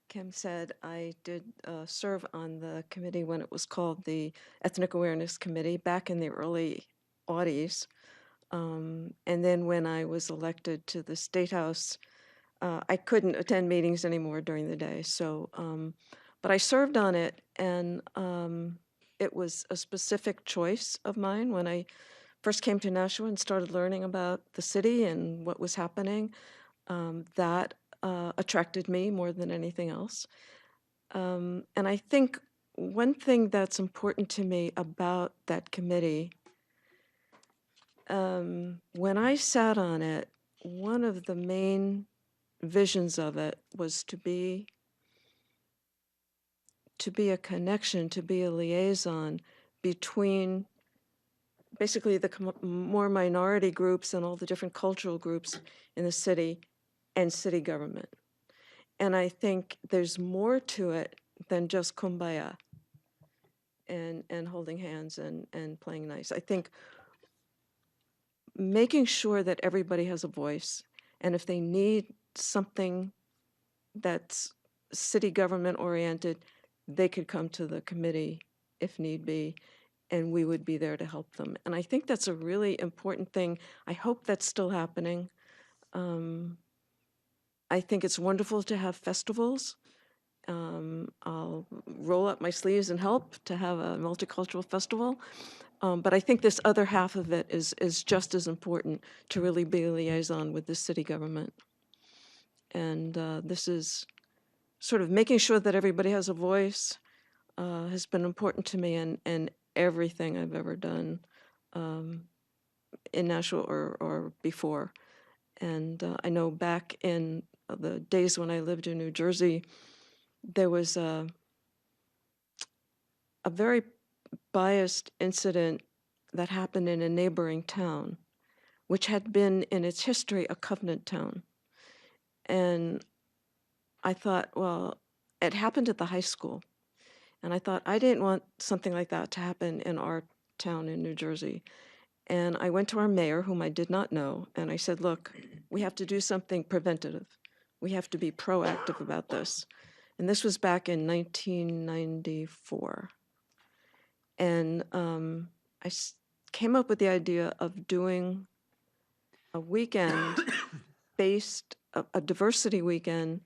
Kim said, I did serve on the committee when it was called the Ethnic Awareness Committee back in the early '80s. And then when I was elected to the State House, I couldn't attend meetings anymore during the day. So, but I served on it, and it was a specific choice of mine when I first came to Nashua and started learning about the city and what was happening, that attracted me more than anything else. And I think one thing that's important to me about that committee, when I sat on it, one of the main visions of it was to be a connection, to be a liaison between basically the more minority groups and all the different cultural groups in the city and city government. And I think there's more to it than just kumbaya and holding hands and playing nice. I think making sure that everybody has a voice, and if they need something that's city government oriented, they could come to the committee if need be, and we would be there to help them. And I think that's a really important thing. I hope that's still happening. I think it's wonderful to have festivals. I'll roll up my sleeves and help to have a multicultural festival. But I think this other half of it is just as important, to really be a liaison with the city government. And this is sort of making sure that everybody has a voice has been important to me in everything I've ever done in Nashua or before. And I know back in the days when I lived in New Jersey, there was a very biased incident that happened in a neighboring town, which had been in its history a covenant town. And I thought, well, it happened at the high school. And I thought, I didn't want something like that to happen in our town in New Jersey. And I went to our mayor, whom I did not know, and I said, look, we have to do something preventative. We have to be proactive about this. And this was back in 1994. And I came up with the idea of doing a weekend based, a diversity weekend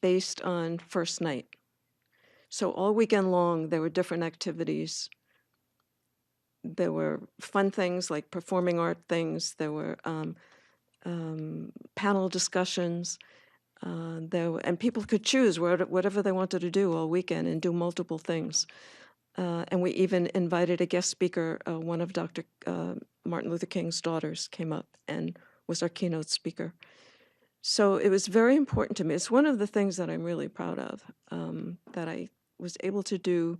based on first night. So all weekend long, there were different activities. There were fun things like performing art things. There were panel discussions. And people could choose whatever they wanted to do all weekend and do multiple things. And we even invited a guest speaker. One of Dr. Martin Luther King's daughters came up and was our keynote speaker. So it was very important to me. It's one of the things that I'm really proud of, that I was able to do,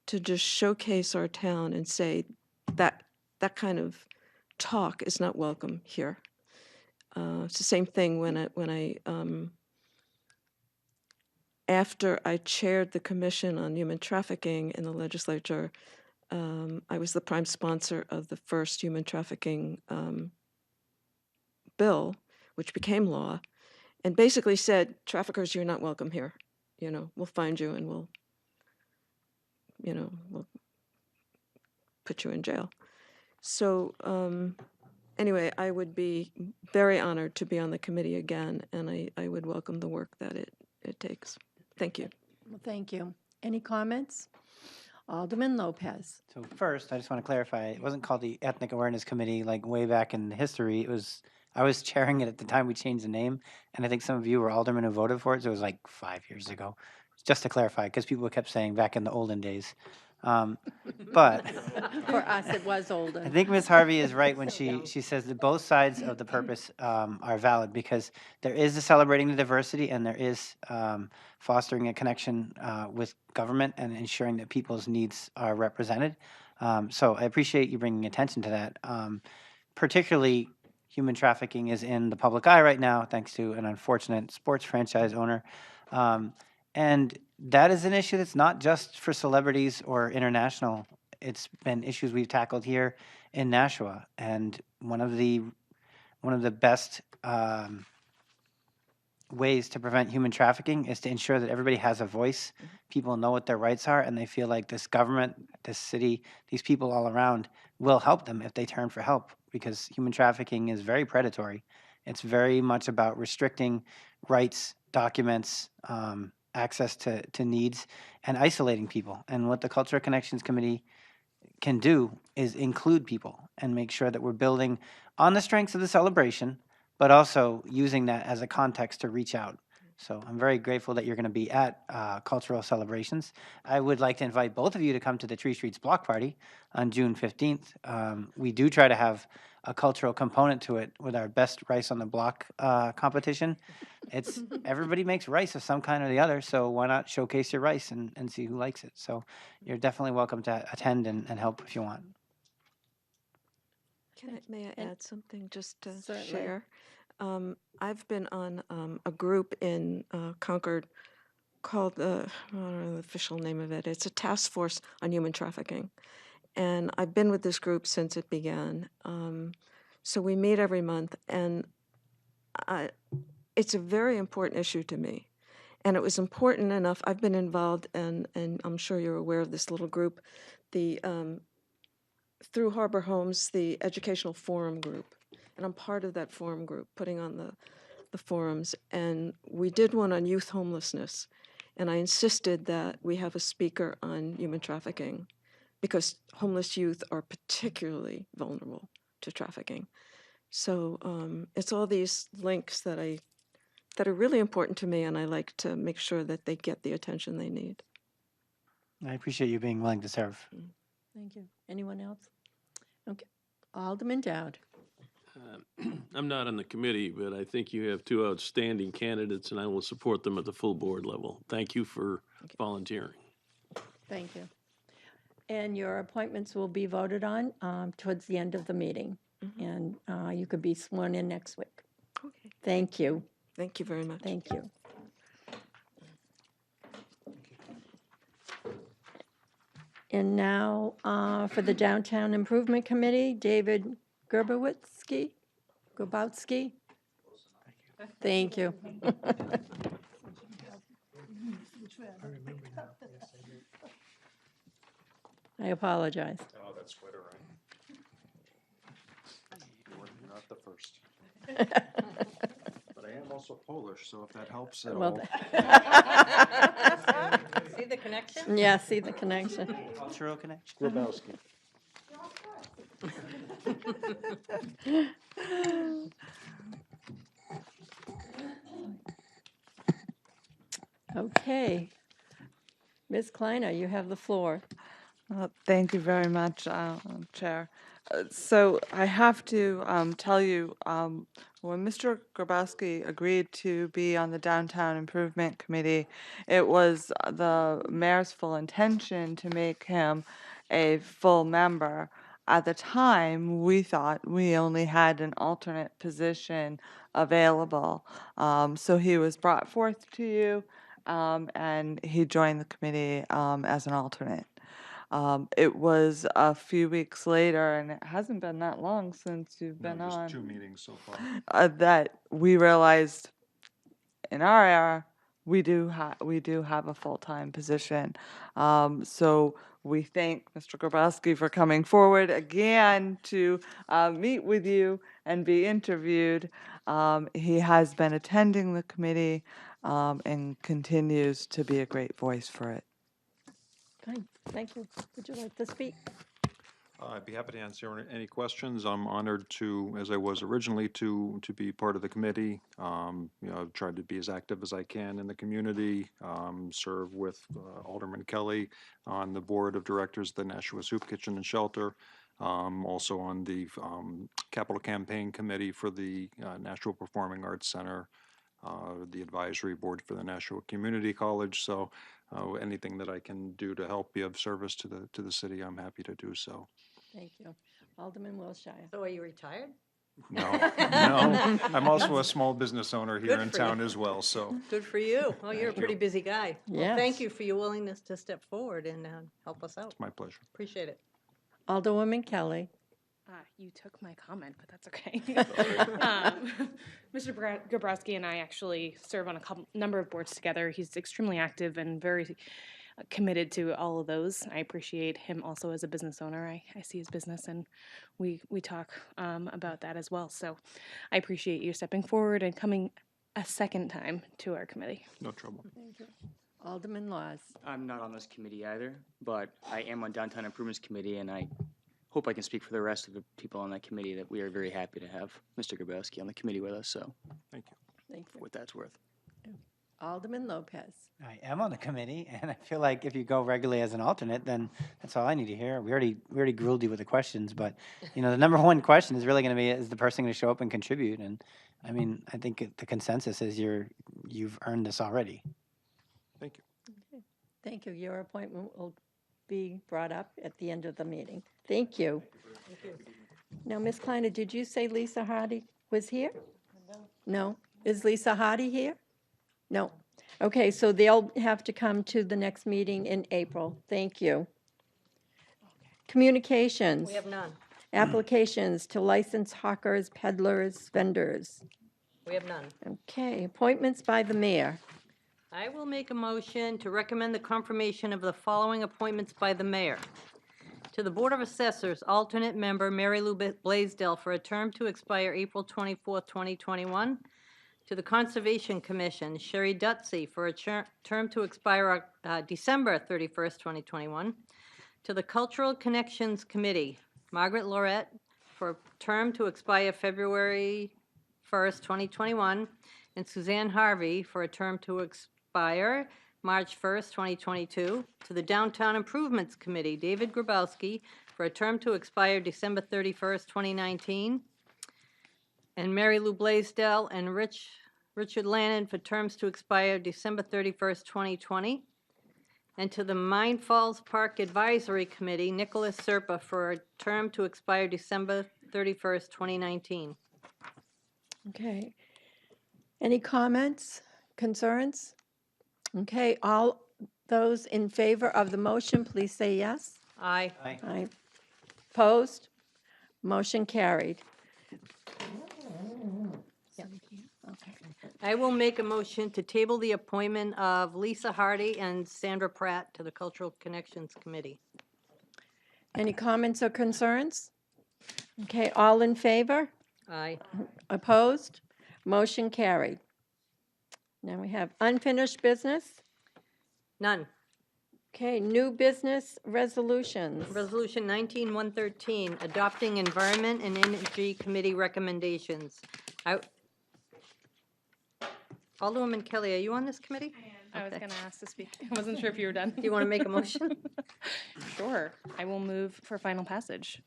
to just showcase our town and say that that kind of talk is not welcome here. It's the same thing when I after I chaired the Commission on Human Trafficking in the legislature, I was the prime sponsor of the first human trafficking bill, which became law, and basically said, traffickers, you're not welcome here. You know, we'll find you and we'll put you in jail. So anyway, I would be very honored to be on the committee again, and I would welcome the work that it takes. Thank you. Well, thank you. Any comments? Alderman Lopez. So first, I just want to clarify, it wasn't called the Ethnic Awareness Committee like way back in history. I was chairing it at the time we changed the name, and I think some of you were aldermen who voted for it, so it was like 5 years ago. Just to clarify, because people kept saying back in the olden days. But For us, it was older. I think Ms. Harvey is right when she says that both sides of the purpose are valid, because there is the celebrating the diversity and there is fostering a connection with government and ensuring that people's needs are represented. So I appreciate you bringing attention to that. Particularly, human trafficking is in the public eye right now, thanks to an unfortunate sports franchise owner. And that is an issue that's not just for celebrities or international. It's been issues we've tackled here in Nashua. And one of the best ways to prevent human trafficking is to ensure that everybody has a voice. People know what their rights are, and they feel like this government, this city, these people all around will help them if they turn for help, because human trafficking is very predatory. It's very much about restricting rights, documents, access to needs, and isolating people. And what the Cultural Connections Committee can do is include people and make sure that we're building on the strengths of the celebration, but also using that as a context to reach out. So I'm very grateful that you're going to be at cultural celebrations. I would like to invite both of you to come to the Tree Streets Block Party on June 15th. We do try to have a cultural component to it with our best rice on the block competition. It's everybody makes rice of some kind or the other, so why not showcase your rice and see who likes it? So you're definitely welcome to attend and help if you want. May I add something just to Certainly. share? I've been on a group in Concord called I don't know the official name of it. It's a task force on human trafficking, and I've been with this group since it began. So we meet every month, and it's a very important issue to me. And it was important enough. I've been involved, and I'm sure you're aware of this little group, the through Harbor Homes, the Educational Forum Group. And I'm part of that forum group, putting on the forums. And we did one on youth homelessness. And I insisted that we have a speaker on human trafficking because homeless youth are particularly vulnerable to trafficking. So it's all these links that are really important to me, and I like to make sure that they get the attention they need. I appreciate you being willing to serve. Thank you. Anyone else? Okay. Alderman Dowd. I'm not on the committee, but I think you have two outstanding candidates, and I will support them at the full board level. Thank you for volunteering. Thank you. And your appointments will be voted on towards the end of the meeting. And you could be sworn in next week. Okay. Thank you. Thank you very much. Thank you. And now for the Downtown Improvement Committee, David Grabowski. Thank you. I apologize. Oh, that's quite all right. You're not the first. But I am also Polish, so if that helps at all. See the connection? Yeah, see the connection. Cultural connection. Grabowski. Okay. Ms. Kleiner, you have the floor. Thank you very much, Chair. So I have to tell you, when Mr. Grabowski agreed to be on the Downtown Improvement Committee, it was the mayor's full intention to make him a full member. At the time, we thought we only had an alternate position available. So he was brought forth to you, and he joined the committee as an alternate. It was a few weeks later, and it hasn't been that long since you've been just on, 2 meetings so far. that we realized in our era, we do have a full-time position. So we thank Mr. Grabowski for coming forward again to meet with you and be interviewed. He has been attending the committee and continues to be a great voice for it. Fine, thank you. Would you like to speak? I'd be happy to answer any questions. I'm honored to, as I was originally, to be part of the committee. I've tried to be as active as I can in the community, serve with Alderman Kelly on the board of directors of the Nashua Soup Kitchen and Shelter, also on the capital campaign committee for the Nashua Performing Arts Center, the advisory board for the Nashua Community College. So anything that I can do to help be of service to the city, I'm happy to do so. Thank you. Alderman Wilshire. So are you retired? No, no. I'm also a small business owner here Good in for town you. as well, so. Good for you. Well, you're a pretty busy guy. Well, thank Yes. you for your willingness to step forward and help us out. It's my pleasure. Appreciate it. Alderwoman Kelly. You took my comment, but that's okay. Mr. Gabrowski and I actually serve on a number of boards together. He's extremely active and very committed to all of those. I appreciate him also as a business owner. I see his business, and we talk about that as well. So I appreciate you stepping forward and coming a second time to our committee. No trouble. Thank you. Alderman Laws. I'm not on this committee either, but I am on Downtown Improvements Committee, and I hope I can speak for the rest of the people on that committee that we are very happy to have Mr. Grabowski on the committee with us, so Thank you. Thank for you. what that's worth. Alderman Lopez. I am on the committee, and I feel like if you go regularly as an alternate, then that's all I need to hear. We already grilled you with the questions, but the number one question is really going to be, is the person going to show up and contribute? And I mean, I think the consensus is you've earned this already. Thank you. Thank you. Your appointment will be brought up at the end of the meeting. Thank you. Now, Ms. Kleiner, did you say Lisa Hardy was here? No. Is Lisa Hardy here? No. Okay, so they'll have to come to the next meeting in April. Thank you. Communications. We have none. Applications to license hawkers, peddlers, vendors. We have none. Okay, appointments by the mayor. I will make a motion to recommend the confirmation of the following appointments by the mayor. To the Board of Assessors, alternate member Mary Lou Blaisdell for a term to expire April 24th, 2021. To the Conservation Commission, Sherry Dutsey for a term to expire December 31st, 2021. To the Cultural Connections Committee, Margaret Laurette for a term to expire February 1st, 2021. And Suzanne Harvey for a term to expire March 1st, 2022. To the Downtown Improvements Committee, David Grabowski for a term to expire December 31st, 2019. And Mary Lou Blaisdell and Richard Lannon for terms to expire December 31st, 2020. And to the Mine Falls Park Advisory Committee, Nicholas Serpa for a term to expire December 31st, 2019. Okay. Any comments, concerns? Okay, all those in favor of the motion, please say yes. Aye. Aye. Opposed? Motion carried. I will make a motion to table the appointment of Lisa Hardy and Sandra Pratt to the Cultural Connections Committee. Any comments or concerns? Okay, all in favor? Aye. Opposed? Motion carried. Now we have unfinished business. None. Okay, new business resolutions. Resolution 19-113, adopting Environment and Energy Committee recommendations. Alderwoman Kelly, are you on this committee? I was going to ask to speak. I wasn't sure if you were done. Do you want to make a motion? Sure. I will move for final passage.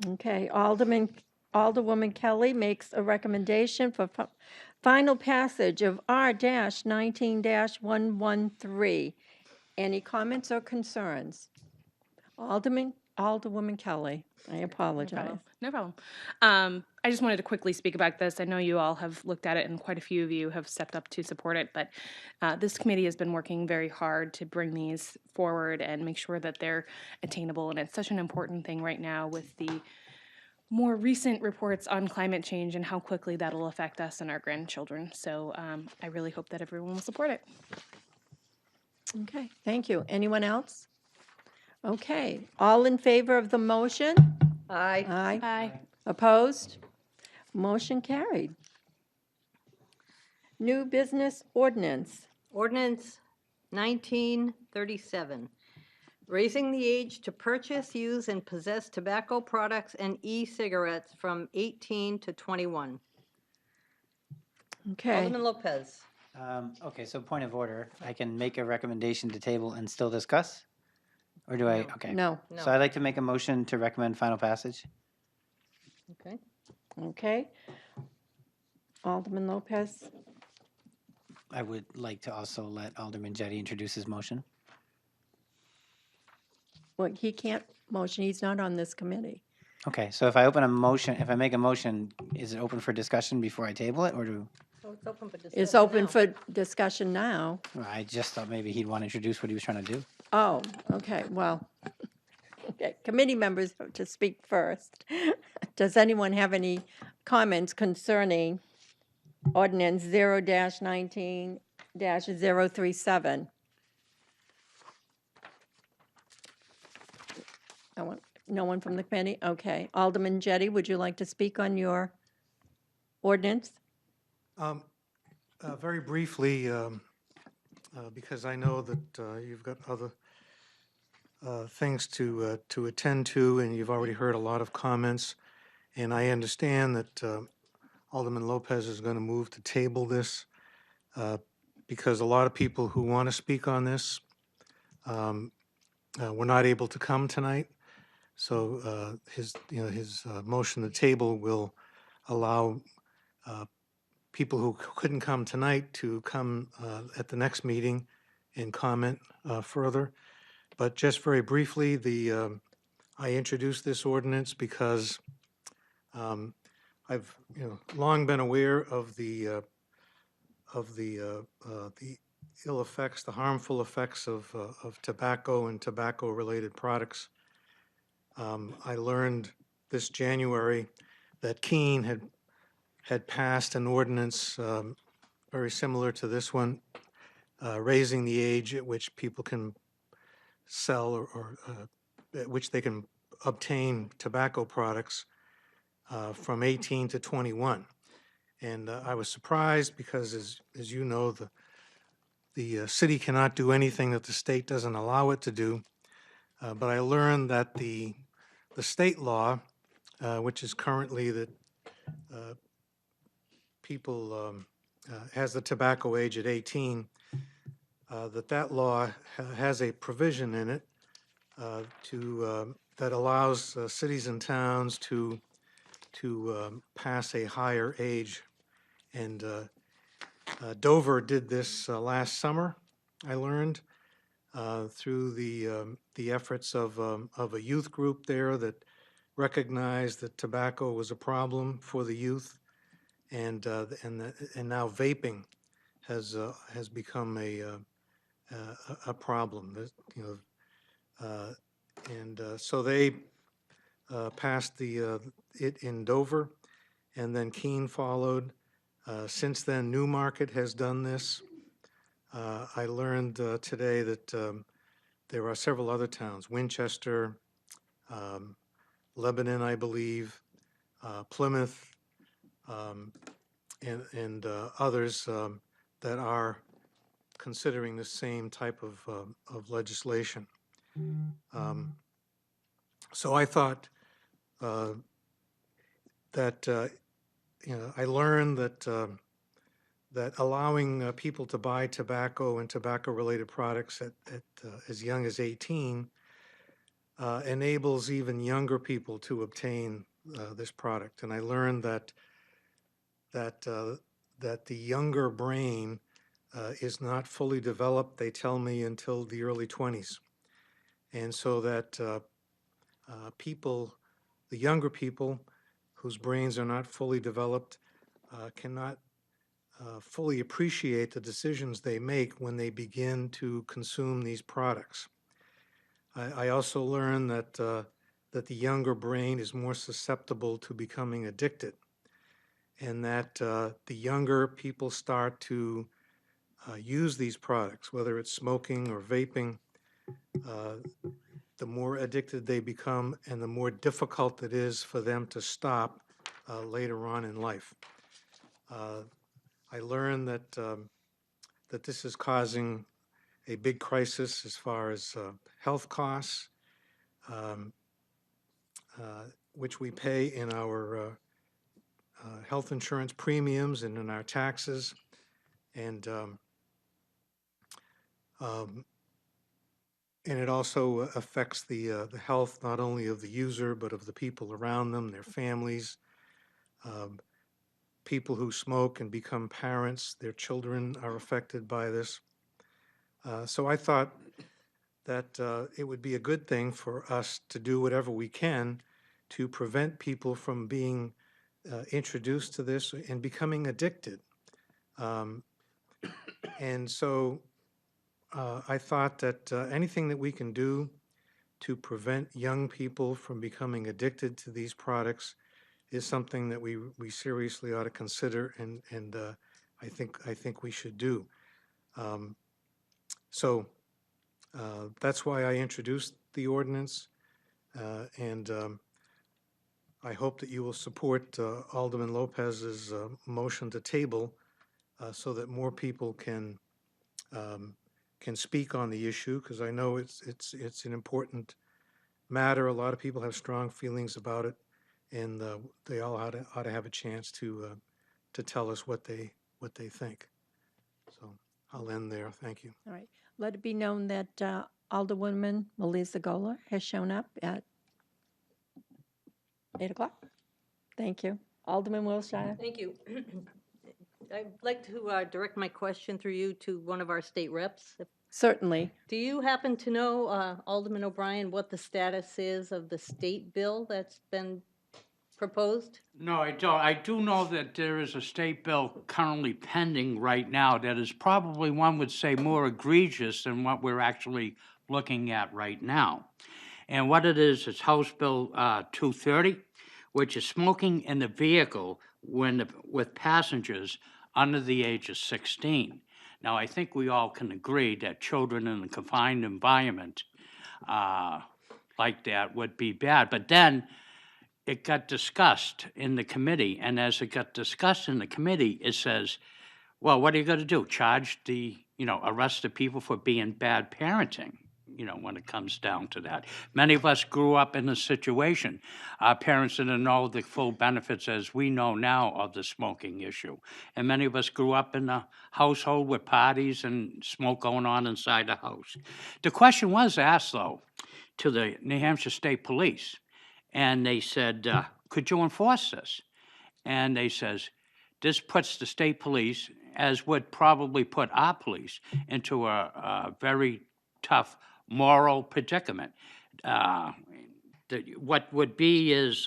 Okay, Alderwoman Kelly makes a recommendation for final passage of R-19-113. Any comments or concerns? Alderwoman Kelly, I apologize. No problem. I just wanted to quickly speak about this. I know you all have looked at it and quite a few of you have stepped up to support it, but this committee has been working very hard to bring these forward and make sure that they're attainable. And it's such an important thing right now with the more recent reports on climate change and how quickly that'll affect us and our grandchildren. So I really hope that everyone will support it. Okay, thank you. Anyone else? Okay, all in favor of the motion? Aye. Aye. Aye. Opposed? Motion carried. New business ordinance. Ordinance 1937, raising the age to purchase, use, and possess tobacco products and e-cigarettes from 18 to 21. Okay. Alderman Lopez. Okay, so point of order, I can make a recommendation to table and still discuss? Or do I, okay. No. So I'd like to make a motion to recommend final passage. Okay. Okay. Alderman Lopez. I would like to also let Alderman Jettie introduce his motion. Well, he can't motion, he's not on this committee. Okay, so if I make a motion, is it open for discussion before I table it, or do? Oh, it's open for discussion It's open now. for discussion now. I just thought maybe he'd want to introduce what he was trying to do. Oh, okay, well, okay, committee members have to speak first. Does anyone have any comments concerning ordinance 0-19-037? No one from the committee? Okay. Alderman Jettie, would you like to speak on your ordinance? Very briefly, because I know that you've got other things to attend to, and you've already heard a lot of comments. And I understand that Alderman Lopez is going to move to table this because a lot of people who want to speak on this were not able to come tonight. So his motion to table will allow people who couldn't come tonight to come at the next meeting and comment further. But just very briefly, I introduced this ordinance because I've long been aware of the ill effects, the harmful effects of tobacco and tobacco-related products. I learned this January that Keene had passed an ordinance very similar to this one, raising the age at which people can sell or at which they can obtain tobacco products from 18 to 21. And I was surprised because, as you know, the city cannot do anything that the state doesn't allow it to do. But I learned that the state law, which is currently that people has the tobacco age at 18, that law has a provision in it that allows cities and towns to pass a higher age. And Dover did this last summer, I learned, through the efforts of a youth group there that recognized that tobacco was a problem for the youth, and now vaping has become a problem. So they passed it in Dover, and then Keene followed. Since then, Newmarket has done this. I learned today that there are several other towns, Winchester, Lebanon, I believe, Plymouth, and others that are considering the same type of legislation. So I thought that I learned that allowing people to buy tobacco and tobacco-related products at as young as 18 enables even younger people to obtain this product. And I learned that the younger brain is not fully developed, they tell me, until the early 20s. And so that the younger people whose brains are not fully developed cannot fully appreciate the decisions they make when they begin to consume these products. I also learned that the younger brain is more susceptible to becoming addicted, and that the younger people start to use these products, whether it's smoking or vaping, the more addicted they become and the more difficult it is for them to stop later on in life. I learned that that this is causing a big crisis as far as health costs, which we pay in our health insurance premiums and in our taxes. And it also affects the health not only of the user but of the people around them, their families. People who smoke and become parents, their children are affected by this. So I thought that it would be a good thing for us to do whatever we can to prevent people from being introduced to this and becoming addicted. And so I thought that anything that we can do to prevent young people from becoming addicted to these products is something that we seriously ought to consider, and I think we should do. So that's why I introduced the ordinance, and I hope that you will support Alderman Lopez's motion to table so that more people can can speak on the issue, because I know it's an important matter. A lot of people have strong feelings about it, and they all ought to have a chance to tell us what they think. So I'll end there. Thank you. All right. Let it be known that Alderwoman Melissa Gola has shown up at 8 o'clock. Thank you. Alderman Wilshire. Thank you. I'd like to direct my question through you to one of our state reps. Certainly. Do you happen to know, Alderman O'Brien, what the status is of the state bill that's been proposed? No, I don't. I do know that there is a state bill currently pending right now that is probably, one would say, more egregious than what we're actually looking at right now. And what it is House Bill 230, which is smoking in the vehicle with passengers under the age of 16. Now, I think we all can agree that children in a confined environment like that would be bad. But then it got discussed in the committee, and as it got discussed in the committee, it says, well, what are you going to do? Charge arrest the people for being bad parenting, when it comes down to that. Many of us grew up in a situation. Our parents didn't know the full benefits as we know now of the smoking issue. And many of us grew up in a household with parties and smoke going on inside the house. The question was asked, though, to the New Hampshire State Police. And they said, could you enforce this? And they says, this puts the state police, as would probably put our police, into a very tough moral predicament. What would be is,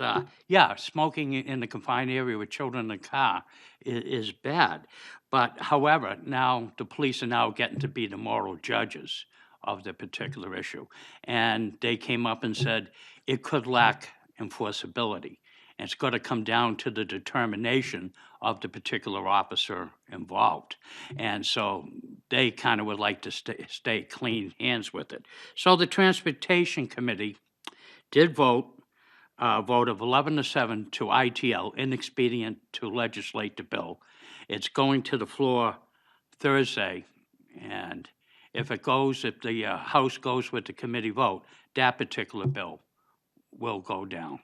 smoking in the confined area with children in the car is bad. But however, now the police are now getting to be the moral judges of the particular issue. And they came up and said it could lack enforceability. And it's going to come down to the determination of the particular officer involved. And so they kind of would like to stay clean hands with it. So the Transportation Committee did vote of 11-7 to ITL, inexpedient to legislate the bill. It's going to the floor Thursday, and if the House goes with the committee vote, that particular bill will go down.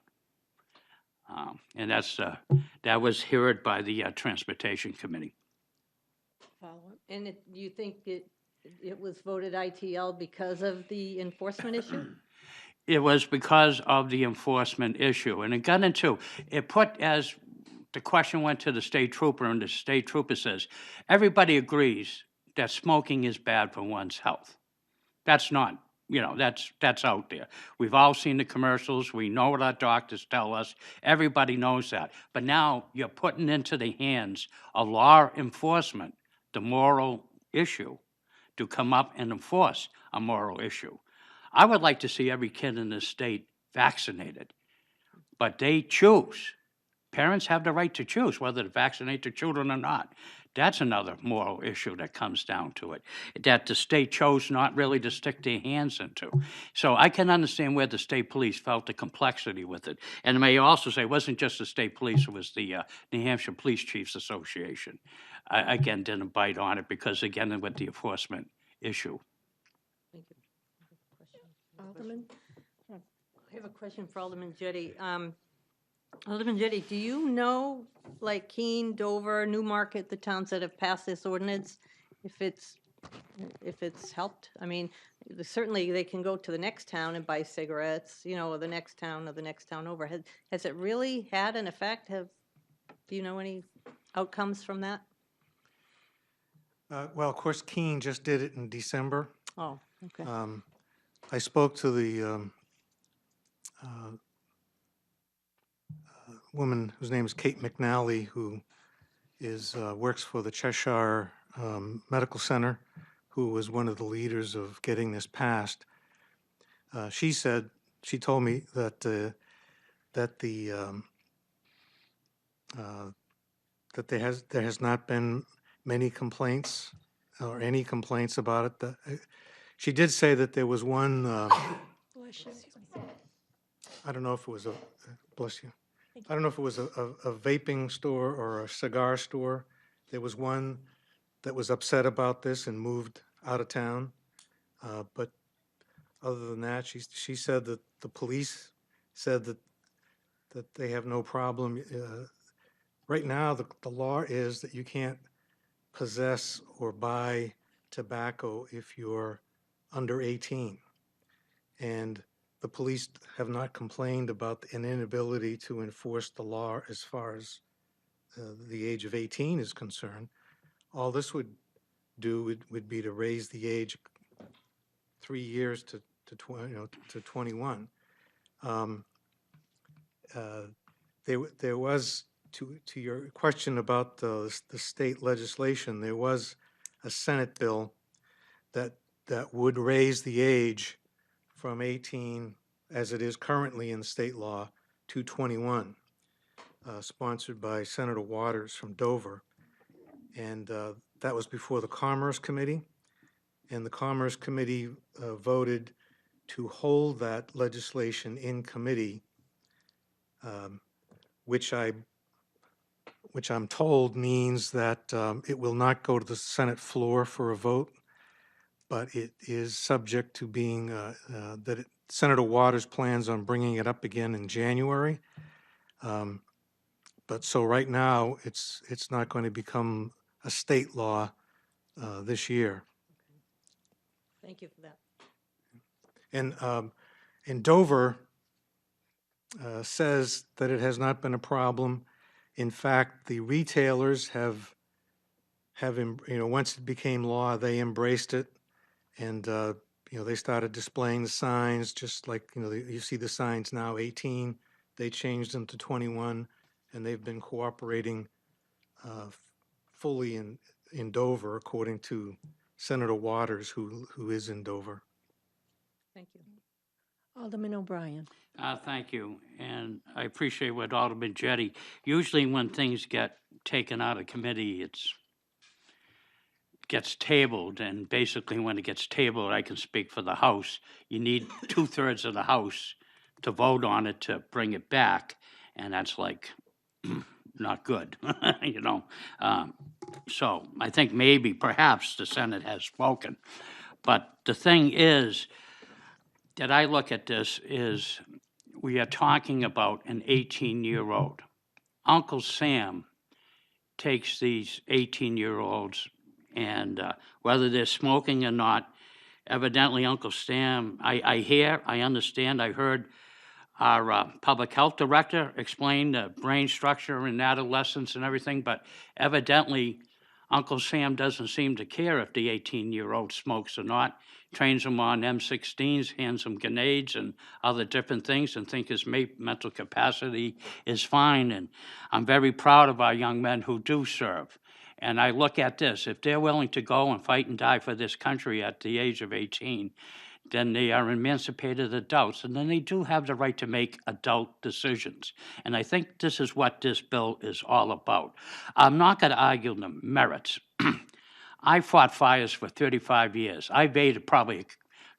And that was heard by the Transportation Committee. And you think it was voted ITL because of the enforcement issue? It was because of the enforcement issue. And as the question went to the state trooper, and the state trooper says, everybody agrees that smoking is bad for one's health. That's not, that's out there. We've all seen the commercials. We know what our doctors tell us. Everybody knows that. But now you're putting into the hands of law enforcement the moral issue to come up and enforce a moral issue. I would like to see every kid in this state vaccinated, but they choose. Parents have the right to choose whether to vaccinate their children or not. That's another moral issue that comes down to it, that the state chose not really to stick their hands into. So I can understand where the state police felt the complexity with it. And I may also say it wasn't just the state police, it was the New Hampshire Police Chiefs Association. Again, didn't bite on it because, again, with the enforcement issue. Thank you. Alderman? I have a question for Alderman Jettie. Alderman Jettie, do you know, like Keene, Dover, Newmarket, the towns that have passed this ordinance, if it's helped? I mean, certainly they can go to the next town and buy cigarettes, or the next town over. Has it really had an effect? Do you know any outcomes from that? Well, of course, Keene just did it in December. Oh, okay. I spoke to the woman whose name is Kate McNally, who works for the Cheshire Medical Center, who was one of the leaders of getting this passed. She told me that there has not been many complaints or any complaints about it. She did say that there was one. I don't know if it was bless you. I don't know if it was a vaping store or a cigar store. There was one that was upset about this and moved out of town. But other than that, she said that the police said that they have no problem. Right now, the law is that you can't possess or buy tobacco if you're under 18. And the police have not complained about an inability to enforce the law as far as the age of 18 is concerned. All this would do would be to raise the age 3 years to 21. There was, to your question about the state legislation, there was a Senate bill that would raise the age from 18, as it is currently in state law, to 21, sponsored by Senator Waters from Dover. And that was before the Commerce Committee. And the Commerce Committee voted to hold that legislation in committee, which I'm told means that it will not go to the Senate floor for a vote, but it is subject to being, Senator Waters plans on bringing it up again in January. But so right now, it's not going to become a state law this year. Thank you for that. And Dover says that it has not been a problem. In fact, the retailers have once it became law, they embraced it, and they started displaying the signs, just like you see the signs now, 18. They changed them to 21, and they've been cooperating fully in Dover, according to Senator Waters, who is in Dover. Thank you. Alderman O'Brien. Thank you, and I appreciate what Alderman Jettie. Usually when things get taken out of committee, gets tabled, and basically when it gets tabled, I can speak for the House. You need 2/3 of the House to vote on it to bring it back, and that's like not good, So I think maybe, perhaps, the Senate has spoken. But the thing is, that I look at this is we are talking about an 18-year-old. Uncle Sam takes these 18-year-olds, and whether they're smoking or not, evidently Uncle Sam, I understand, I heard our public health director explain the brain structure in adolescence and everything, but evidently Uncle Sam doesn't seem to care if the 18-year-old smokes or not, trains him on M16s, hands him grenades and other different things, and think his mental capacity is fine. And I'm very proud of our young men who do serve. And I look at this, if they're willing to go and fight and die for this country at the age of 18, then they are emancipated adults, and then they do have the right to make adult decisions. And I think this is what this bill is all about. I'm not going to argue the merits. I fought fires for 35 years. I evaded probably a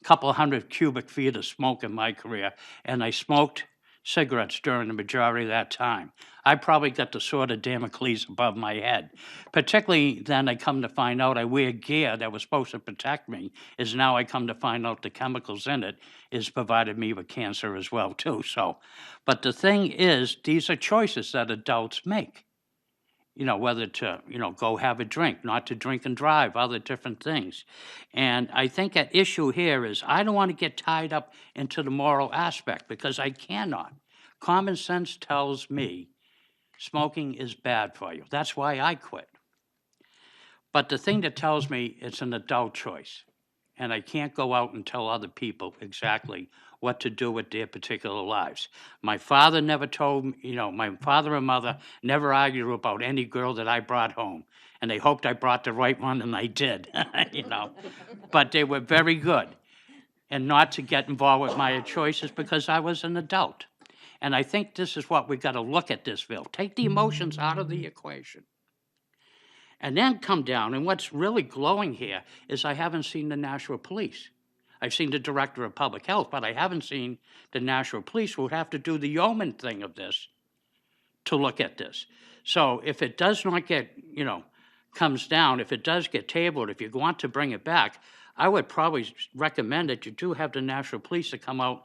couple hundred cubic feet of smoke in my career, and I smoked cigarettes during the majority of that time. I probably got the sword of Damocles above my head. Particularly then I come to find out I wear gear that was supposed to protect me, is now I come to find out the chemicals in it is provided me with cancer as well too. So, but the thing is, these are choices that adults make. Whether to, go have a drink, not to drink and drive, other different things. And I think at issue here is I don't want to get tied up into the moral aspect because I cannot. Common sense tells me smoking is bad for you. That's why I quit. But the thing that tells me it's an adult choice, and I can't go out and tell other people exactly what to do with their particular lives. My father never told me, my father and mother never argued about any girl that I brought home. And they hoped I brought the right one, and I did, But they were very good. And not to get involved with my choices because I was an adult. And I think this is what we've got to look at this bill. Take the emotions out of the equation. And then come down, and what's really glowing here is I haven't seen the Nashua Police. I've seen the Director of Public Health, but I haven't seen the Nashua Police, who would have to do the yeoman thing of this to look at this. So if it does not get, comes down, if it does get tabled, if you want to bring it back, I would probably recommend that you do have the National Police to come out.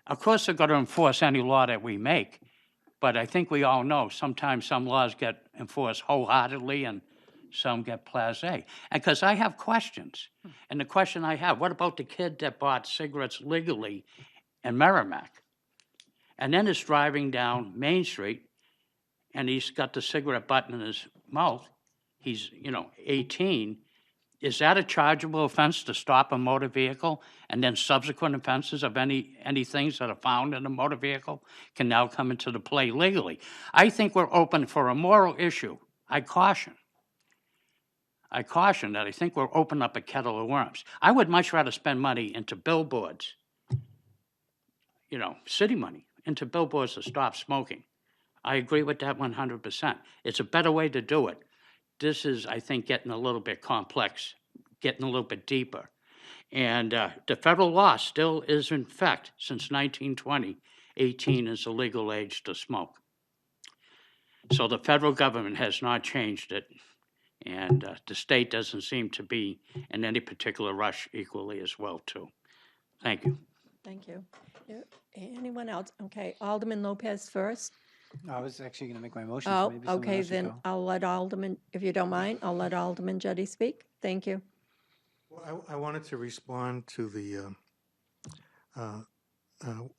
Of course, they're gonna enforce any law that we make, but I think we all know sometimes some laws get enforced wholeheartedly and some get blasé. And because I have questions, and the question I have, what about the kid that bought cigarettes legally in Merrimack? And then is driving down Main Street, and he's got the cigarette butt in his mouth. He's, 18. Is that a chargeable offense to stop a motor vehicle, and then subsequent offenses of any things that are found in a motor vehicle can now come into the play legally? I think we're open for a moral issue. I caution that I think we're opening up a kettle of worms. I would much rather spend money into billboards, city money, into billboards to stop smoking. I agree with that 100%. It's a better way to do it. This is, I think, getting a little bit complex, getting a little bit deeper. And the federal law still is in effect since 1920. 18 is the legal age to smoke. So the federal government has not changed it. And the state doesn't seem to be in any particular rush equally as well, too. Thank you. Thank you. Anyone else? Okay, Alderman Lopez first. I was actually going to make my motion, so Oh, maybe someone okay, else should then go. I'll let Alderman, if you don't mind, I'll let Alderman Jettie speak. Thank you. Well, I wanted to respond to the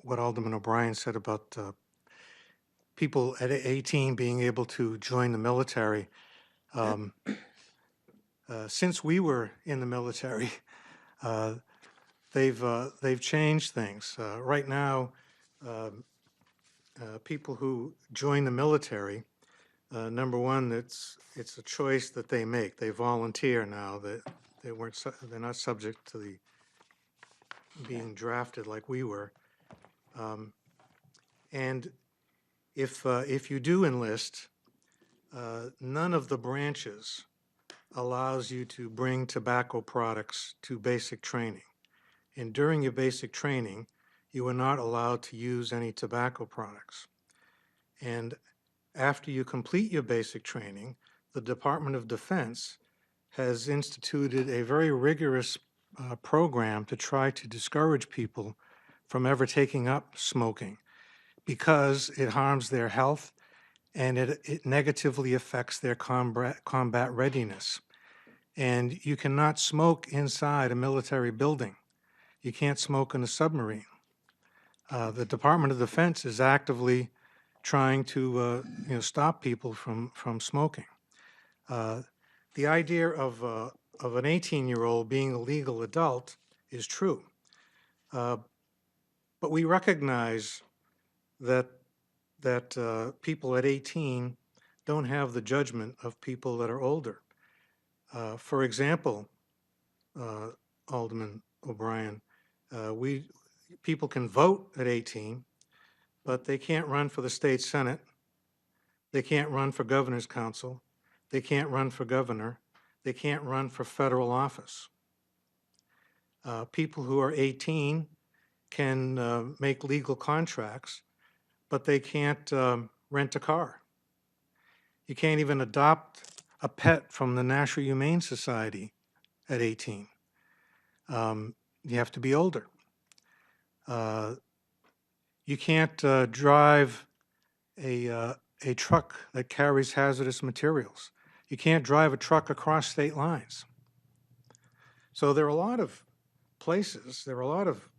what Alderman O'Brien said about people at 18 being able to join the military. Since we were in the military, they've changed things. Right now, people who join the military, number one, it's a choice that they make. They volunteer now. They're not subject to the being drafted like we were. And if you do enlist, none of the branches allows you to bring tobacco products to basic training. And during your basic training, you are not allowed to use any tobacco products. And after you complete your basic training, the Department of Defense has instituted a very rigorous program to try to discourage people from ever taking up smoking because it harms their health and it negatively affects their combat readiness. And you cannot smoke inside a military building. You can't smoke in a submarine. The Department of Defense is actively trying to stop people from smoking. The idea of an 18-year-old being a legal adult is true. But we recognize that people at 18 don't have the judgment of people that are older. For example, Alderman O'Brien, people can vote at 18, but they can't run for the state senate. They can't run for governor's council. They can't run for governor. They can't run for federal office. People who are 18 can make legal contracts, but they can't rent a car. You can't even adopt a pet from the National Humane Society at 18. You have to be older. You can't drive a truck that carries hazardous materials. You can't drive a truck across state lines. So there are a lot of places, there are a lot of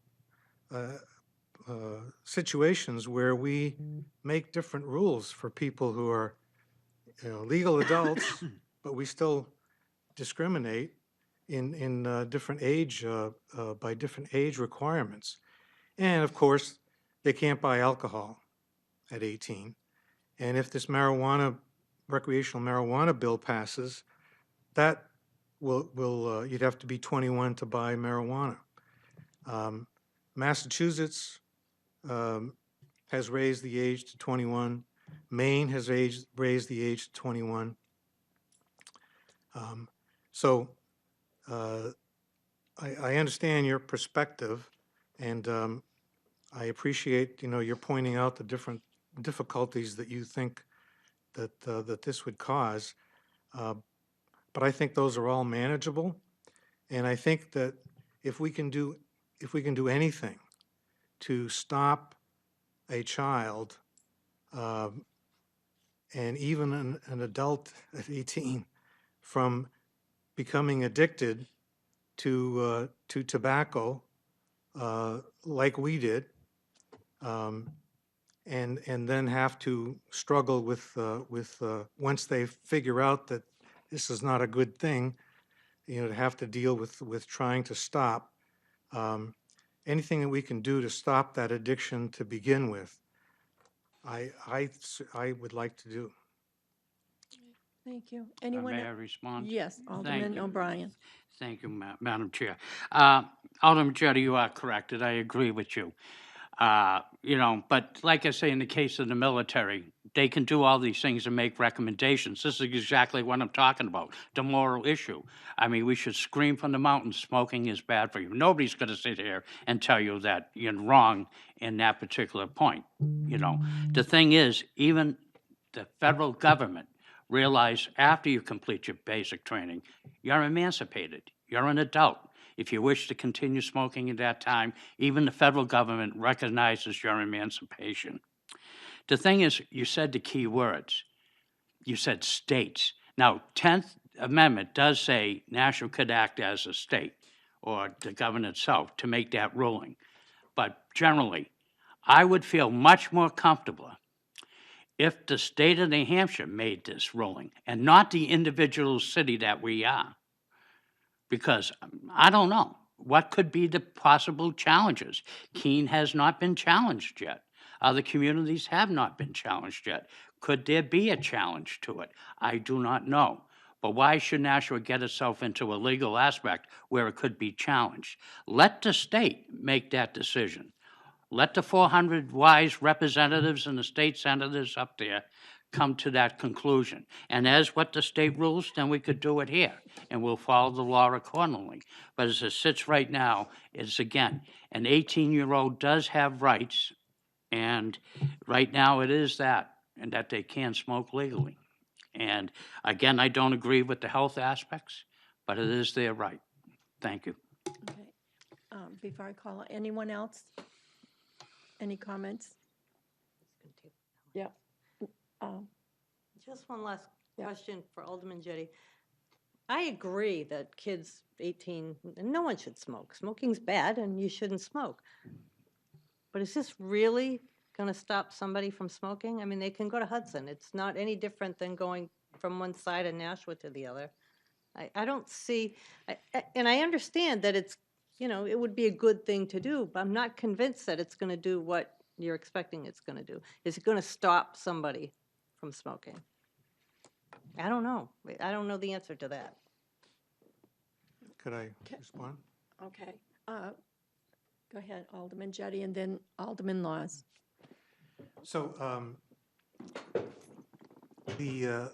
situations where we make different rules for people who are legal adults, but we still discriminate in different age, by different age requirements. And of course, they can't buy alcohol at 18. And if this recreational marijuana bill passes, that will you'd have to be 21 to buy marijuana. Massachusetts has raised the age to 21. Maine has raised the age to 21. So I understand your perspective, and I appreciate you're pointing out the different difficulties that you think that this would cause. But I think those are all manageable. And I think that if we can do anything to stop a child, and even an adult at 18, from becoming addicted to tobacco, like we did, and then have to struggle with once they figure out that this is not a good thing, to have to deal with trying to stop. Anything that we can do to stop that addiction to begin with, I would like to do. Thank you. Anyone? May I respond? Yes, Thank Alderman you. O'Brien. Thank you, Madam Chair. Alderman Jettie, you are correct, and I agree with you. But like I say, in the case of the military, they can do all these things and make recommendations. This is exactly what I'm talking about, the moral issue. I mean, we should scream from the mountains, smoking is bad for you. Nobody's going to sit here and tell you that you're wrong in that particular point. The thing is, even the federal government realize after you complete your basic training, you're emancipated, you're an adult. If you wish to continue smoking at that time, even the federal government recognizes your emancipation. The thing is, you said the key words. You said states. Now, 10th Amendment does say Nashua could act as a state, or the government itself, to make that ruling. But generally, I would feel much more comfortable if the state of New Hampshire made this ruling, and not the individual city that we are. Because I don't know, what could be the possible challenges? Keene has not been challenged yet. Other communities have not been challenged yet. Could there be a challenge to it? I do not know. But why should Nashua get itself into a legal aspect where it could be challenged? Let the state make that decision. Let the 400 wise representatives and the state senators up there come to that conclusion. And as what the state rules, then we could do it here, and we'll follow the law accordingly. But as it sits right now, it's again, an 18-year-old does have rights, and right now it is that, and that they can smoke legally. And again, I don't agree with the health aspects, but it is their right. Thank you. Okay. Before I call, anyone else? Any comments? Yeah. Just one last question for Alderman Jettie. I agree that kids 18, no one should smoke. Smoking's bad and you shouldn't smoke. But is this really going to stop somebody from smoking? I mean, they can go to Hudson. It's not any different than going from one side of Nashua to the other. I don't see, and I understand that it's, it would be a good thing to do, but I'm not convinced that it's going to do what you're expecting it's going to do. Is it going to stop somebody from smoking? I don't know. I don't know the answer to that. Could I respond? Okay. Go ahead, Alderman Jettie, and then Alderman Laws. So the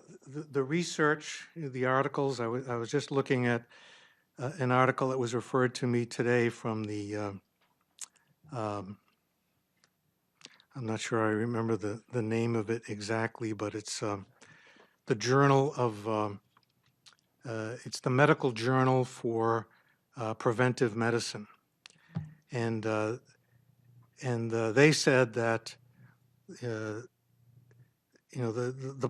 research, the articles, I was just looking at an article that was referred to me today from the, I'm not sure I remember the name of it exactly, but it's the journal of, it's the medical journal for preventive medicine. And they said that the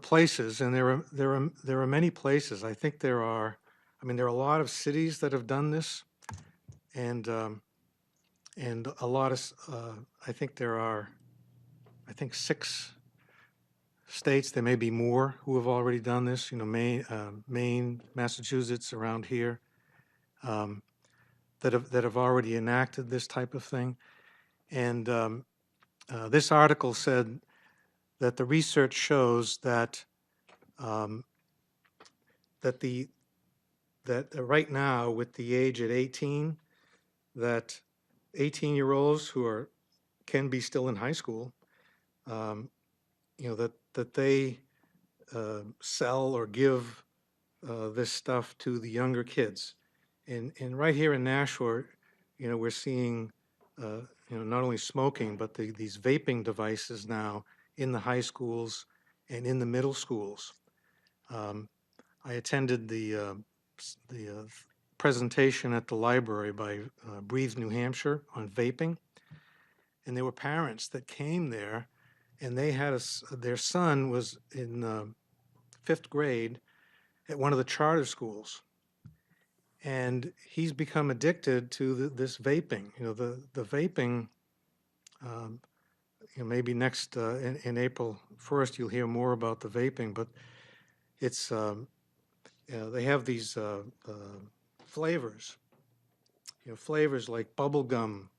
places, and there are many places. I think there are a lot of cities that have done this, and a lot of I think there are 6 states. There may be more who have already done this. Maine, Massachusetts, around here, that have already enacted this type of thing. And this article said that the research shows that that right now, with the age at 18, that 18-year-olds who can be still in high school, that they sell or give this stuff to the younger kids. And right here in Nashua, we're seeing not only smoking, but these vaping devices now in the high schools and in the middle schools. I attended the presentation at the library by Breathe New Hampshire on vaping. And there were parents that came there, and they had their son was in 5th grade at one of the charter schools. And he's become addicted to this vaping. You know, the vaping, you know, maybe next, in April 1st, you'll hear more about the vaping, but it's, you know, they have these flavors, you know, flavors like bubble gum,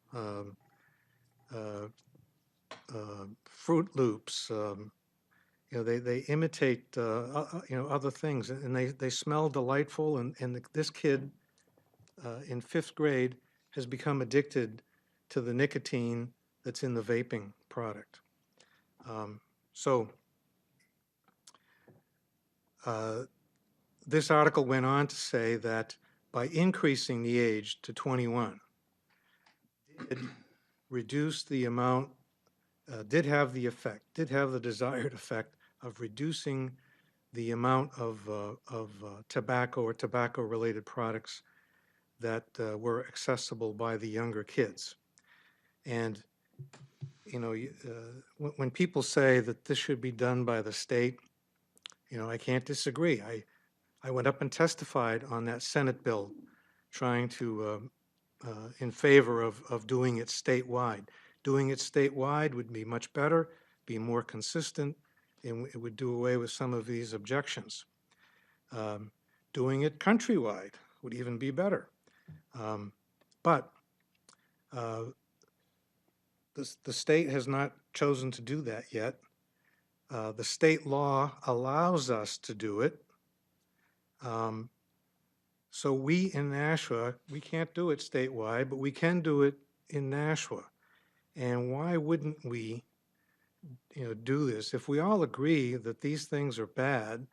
Fruit Loops, you know, they imitate, you know, other things, and they smell delightful, and this kid in 5th grade has become addicted to the nicotine that's in the vaping product. So this article went on to say that by increasing the age to 21, it reduced the amount, did have the desired effect of reducing the amount of tobacco or tobacco-related products that were accessible by the younger kids. And, you know, when people say that this should be done by the state, you know, I can't disagree. I went up and testified on that Senate bill trying to, in favor of doing it statewide. Doing it statewide would be much better, be more consistent, and it would do away with some of these objections. Doing it countrywide would even be better. But the state has not chosen to do that yet. The state law allows us to do it. So we in Nashua, we can't do it statewide, but we can do it in Nashua. And why wouldn't we, you know, do this? If we all agree that these things are bad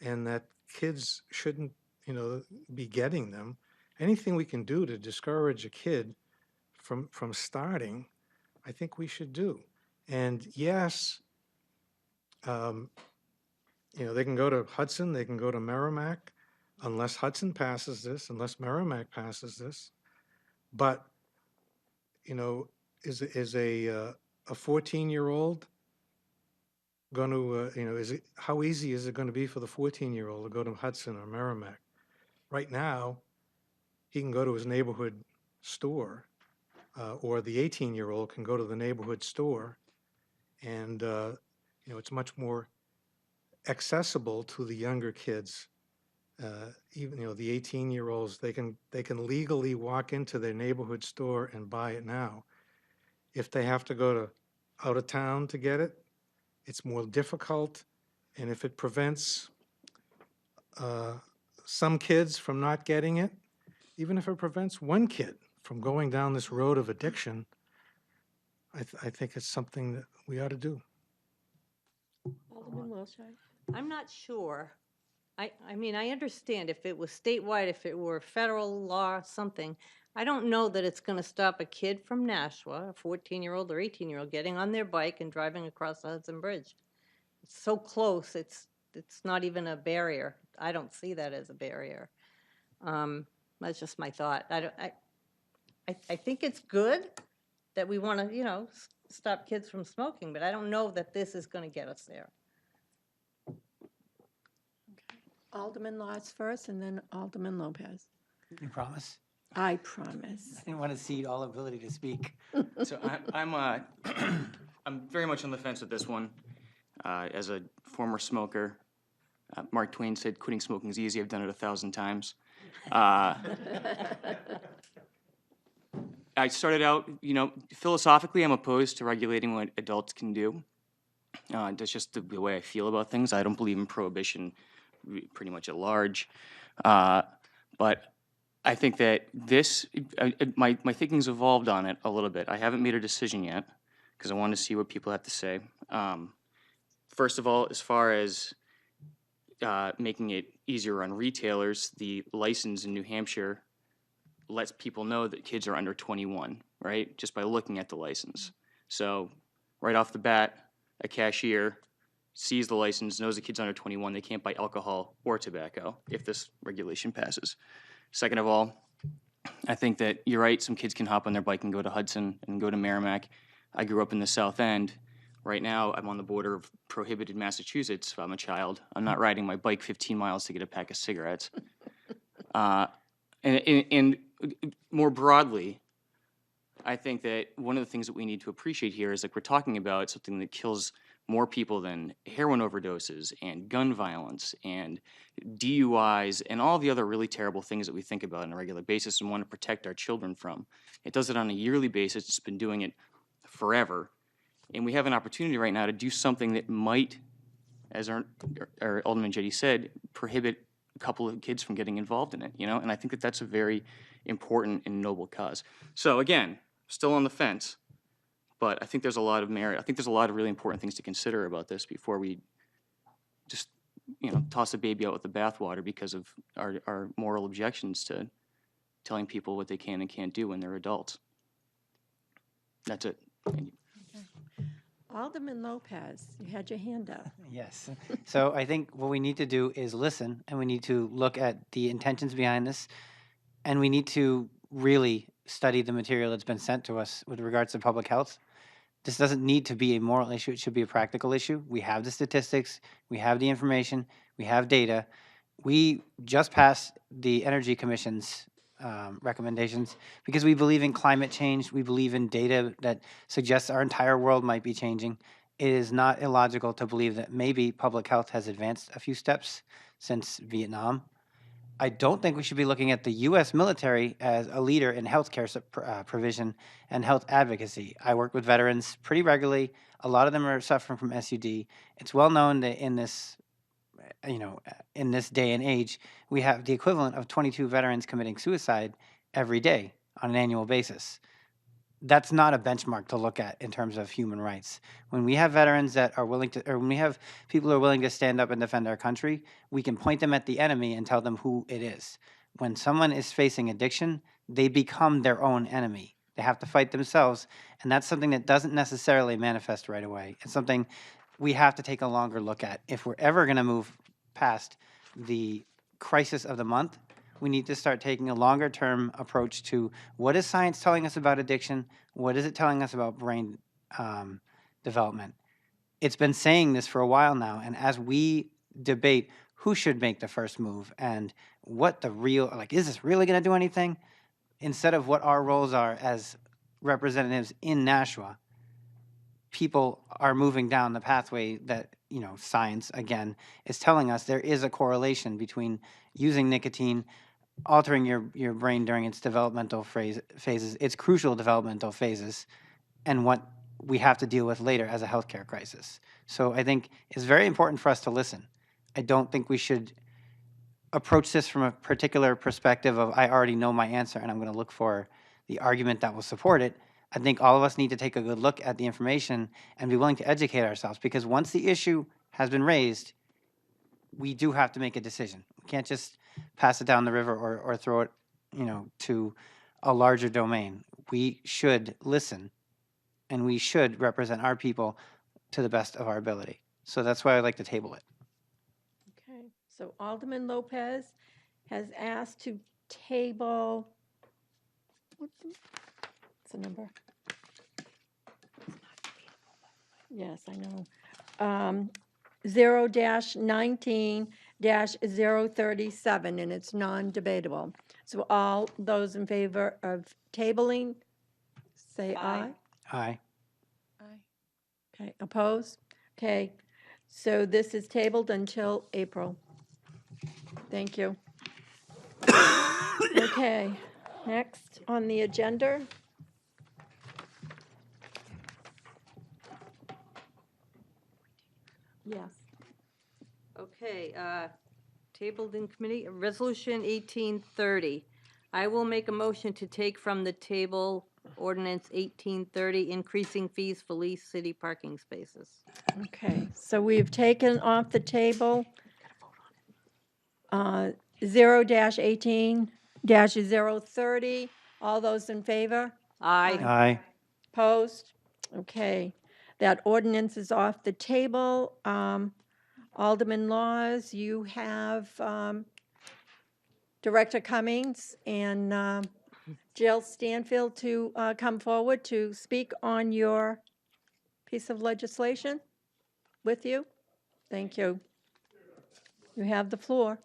and that kids shouldn't, you know, be getting them, anything we can do to discourage a kid from starting, I think we should do. And yes, you know, they can go to Hudson, they can go to Merrimack, unless Hudson passes this, unless Merrimack passes this. But, you know, is a 14-year-old going to, you know, how easy is it going to be for the 14-year-old to go to Hudson or Merrimack? Right now, he can go to his neighborhood store, or the 18-year-old can go to the neighborhood store, and, you know, it's much more accessible to the younger kids. Even, you know, the 18-year-olds, they can legally walk into their neighborhood store and buy it now. If they have to go to out of town to get it, it's more difficult. And if it prevents some kids from not getting it, even if it prevents one kid from going down this road of addiction, I think it's something that we ought to do. Alderman Wilshire. I'm not sure. I mean, I understand if it was statewide, if it were federal law, something. I don't know that it's going to stop a kid from Nashua, a 14-year-old or 18-year-old, getting on their bike and driving across the Hudson Bridge. It's so close, it's not even a barrier. I don't see that as a barrier. That's just my thought. I think it's good that we want to, you know, stop kids from smoking, but I don't know that this is going to get us there. Alderman Lotz first, and then Alderman Lopez. You promise? I promise. I didn't want to cede all ability to speak. So I'm very much on the fence with this one. As a former smoker, Mark Twain said, "Quitting smoking is easy. I've done it 1,000 times." I started out, you know, philosophically, I'm opposed to regulating what adults can do. That's just the way I feel about things. I don't believe in prohibition pretty much at large. But I think that this, my thinking's evolved on it a little bit. I haven't made a decision yet because I want to see what people have to say. First of all, as far as making it easier on retailers, the license in New Hampshire lets people know that kids are under 21, right? Just by looking at the license. So right off the bat, a cashier sees the license, knows the kid's under 21, they can't buy alcohol or tobacco if this regulation passes. Second of all, I think that you're right, some kids can hop on their bike and go to Hudson and go to Merrimack. I grew up in the South End. Right now, I'm on the border of prohibited Massachusetts if I'm a child. I'm not riding my bike 15 miles to get a pack of cigarettes. And more broadly, I think that one of the things that we need to appreciate here is like we're talking about something that kills more people than heroin overdoses and gun violence and DUIs and all the other really terrible things that we think about on a regular basis and want to protect our children from. It does it on a yearly basis. It's been doing it forever. And we have an opportunity right now to do something that might, as our Alderman Jetty said, prohibit a couple of kids from getting involved in it, you know? And I think that that's a very important and noble cause. So again, still on the fence, but I think there's a lot of merit. I think there's a lot of really important things to consider about this before we just, you know, toss the baby out with the bathwater because of our moral objections to telling people what they can and can't do when they're adults. That's it. Thank you. Alderman Lopez, you had your hand up. Yes. So I think what we need to do is listen, and we need to look at the intentions behind this, and we need to really study the material that's been sent to us with regards to public health. This doesn't need to be a moral issue. It should be a practical issue. We have the statistics. We have the information. We have data. We just passed the Energy Commission's recommendations because we believe in climate change. We believe in data that suggests our entire world might be changing. It is not illogical to believe that maybe public health has advanced a few steps since Vietnam. I don't think we should be looking at the U.S. military as a leader in healthcare provision and health advocacy. I work with veterans pretty regularly. A lot of them are suffering from SUD. It's well known that in this, in this day and age, we have the equivalent of 22 veterans committing suicide every day on an annual basis. That's not a benchmark to look at in terms of human rights. When we have veterans that are willing to, or when we have people who are willing to stand up and defend our country, we can point them at the enemy and tell them who it is. When someone is facing addiction, they become their own enemy. They have to fight themselves, and that's something that doesn't necessarily manifest right away. It's something we have to take a longer look at. If we're ever going to move past the crisis of the month, we need to start taking a longer-term approach to what is science telling us about addiction? What is it telling us about brain development? It's been saying this for a while now, and as we debate who should make the first move and what the real, like, is this really going to do anything? Instead of what our roles are as representatives in Nashua, people are moving down the pathway that, science, again, is telling us there is a correlation between using nicotine, altering your brain during its developmental phases, its crucial developmental phases, and what we have to deal with later as a healthcare crisis. So I think it's very important for us to listen. I don't think we should approach this from a particular perspective of I already know my answer and I'm going to look for the argument that will support it. I think all of us need to take a good look at the information and be willing to educate ourselves, because once the issue has been raised, we do have to make a decision. We can't just pass it down the river or throw it, to a larger domain. We should listen, and we should represent our people to the best of our ability. So that's why I'd like to table it. Okay, so Alderman Lopez has asked to table, what's the number? Yes, I know. 0-19-037, and it's non-debatable. So all those in favor of tabling, say aye. Aye. Okay, opposed? Okay, so this is tabled until April. Thank you. Okay, next on the agenda. Yes. Okay, tabled in committee, Resolution 1830. I will make a motion to take from the table Ordinance 1830, increasing fees for leased city parking spaces. Okay, so we've taken off the table 0-18-030. All those in favor? Aye. Aye. Opposed? Okay, that ordinance is off the table. Alderman Laws, you have Director Cummings and Jill Stanfield to come forward to speak on your piece of legislation with you. Thank you. You have the floor.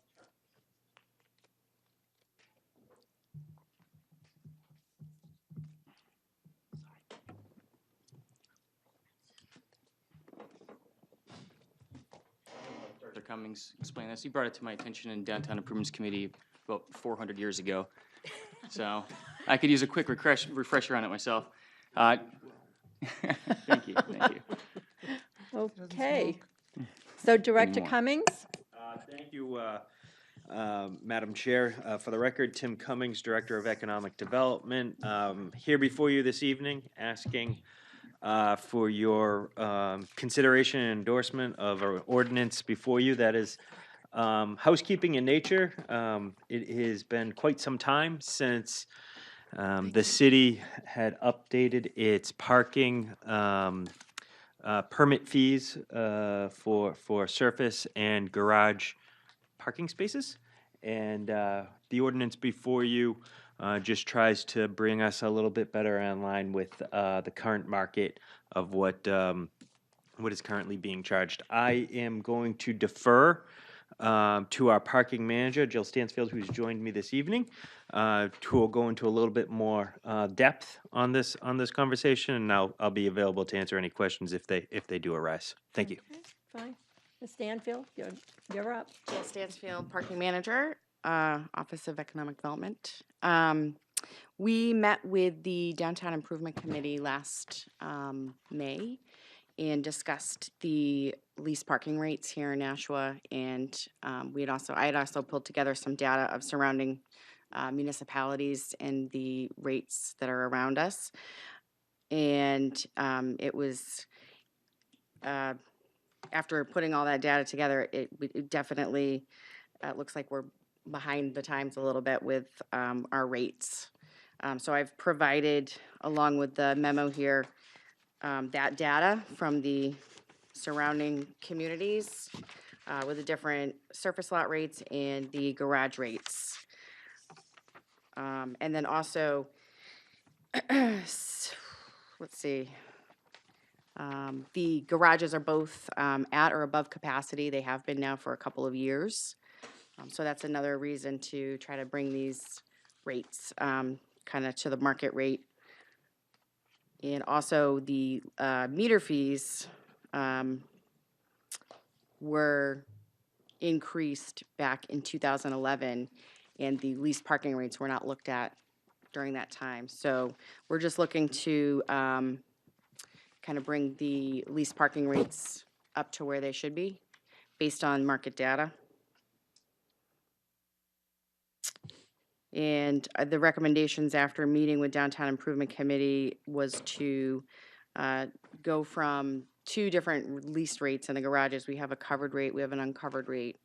Dr. Cummings explained this. He brought it to my attention in Downtown Improvements Committee about 400 years ago. So I could use a quick refresher on it myself. Thank you, thank you. Okay. So Director more. Cummings? Thank you, Madam Chair. For the record, Tim Cummings, Director of Economic Development, here before you this evening, asking for your consideration and endorsement of our ordinance before you that is housekeeping in nature. It has been quite some time since the city had updated its parking permit fees for surface and garage parking spaces. And the ordinance before you just tries to bring us a little bit better in line with the current market of what is currently being charged. I am going to defer to our parking manager, Jill Stansfield, who's joined me this evening, who will go into a little bit more depth on this conversation, and I'll be available to answer any questions if they do arise. Thank you. Okay, fine. Ms. Stanfield, you're up. Jill Stansfield, Parking Manager, Office of Economic Development. We met with the Downtown Improvement Committee last May and discussed the lease parking rates here in Nashua, and I had also pulled together some data of surrounding municipalities and the rates that are around us. And it was after putting all that data together, it definitely looks like we're behind the times a little bit with our rates. So I've provided, along with the memo here, that data from the surrounding communities with the different surface lot rates and the garage rates. And then also, let's see, the garages are both at or above capacity. They have been now for a couple of years. So that's another reason to try to bring these rates kind of to the market rate. And also the meter fees were increased back in 2011, and the lease parking rates were not looked at during that time. So we're just looking to kind of bring the lease parking rates up to where they should be based on market data. And the recommendations after meeting with Downtown Improvement Committee was to go from two different lease rates in the garages. We have a covered rate, we have an uncovered rate,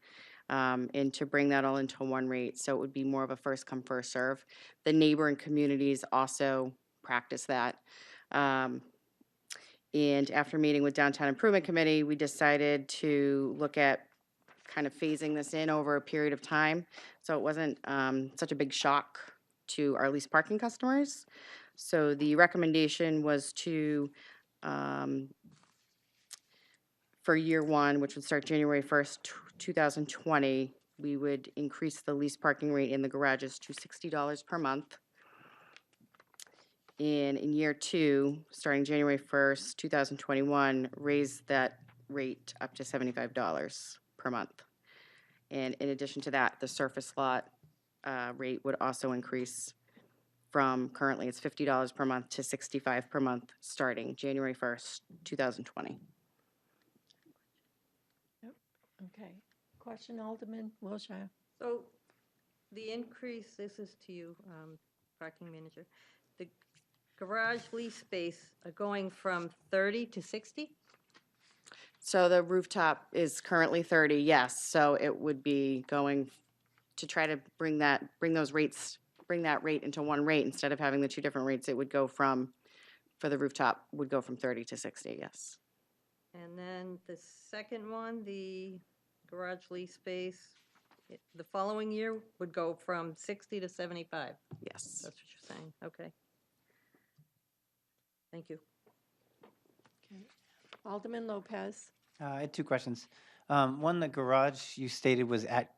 and to bring that all into one rate. So it would be more of a first come, first serve. The neighboring communities also practice that. And after meeting with Downtown Improvement Committee, we decided to look at kind of phasing this in over a period of time, so it wasn't such a big shock to our lease parking customers. So the recommendation was to, for year one, which would start January 1st, 2020, we would increase the lease parking rate in the garages to $60 per month. And in year two, starting January 1st, 2021, raise that rate up to $75 per month. And in addition to that, the surface lot rate would also increase from currently it's $50 per month to $65 per month starting January 1st, 2020. Okay. Question, Alderman Wilshire. So the increase, this is to you, parking manager. The garage lease space are going from 30 to 60? So the rooftop is currently 30, yes. So it would be going to try to bring that rate into one rate instead of having the two different rates. It would go from, for the rooftop, would go from 30 to 60, yes. And then the second one, the garage lease space The following year would go from 60 to 75. Yes. That's what you're saying, okay. Thank you. Alderman Lopez. I had two questions. One, the garage you stated was at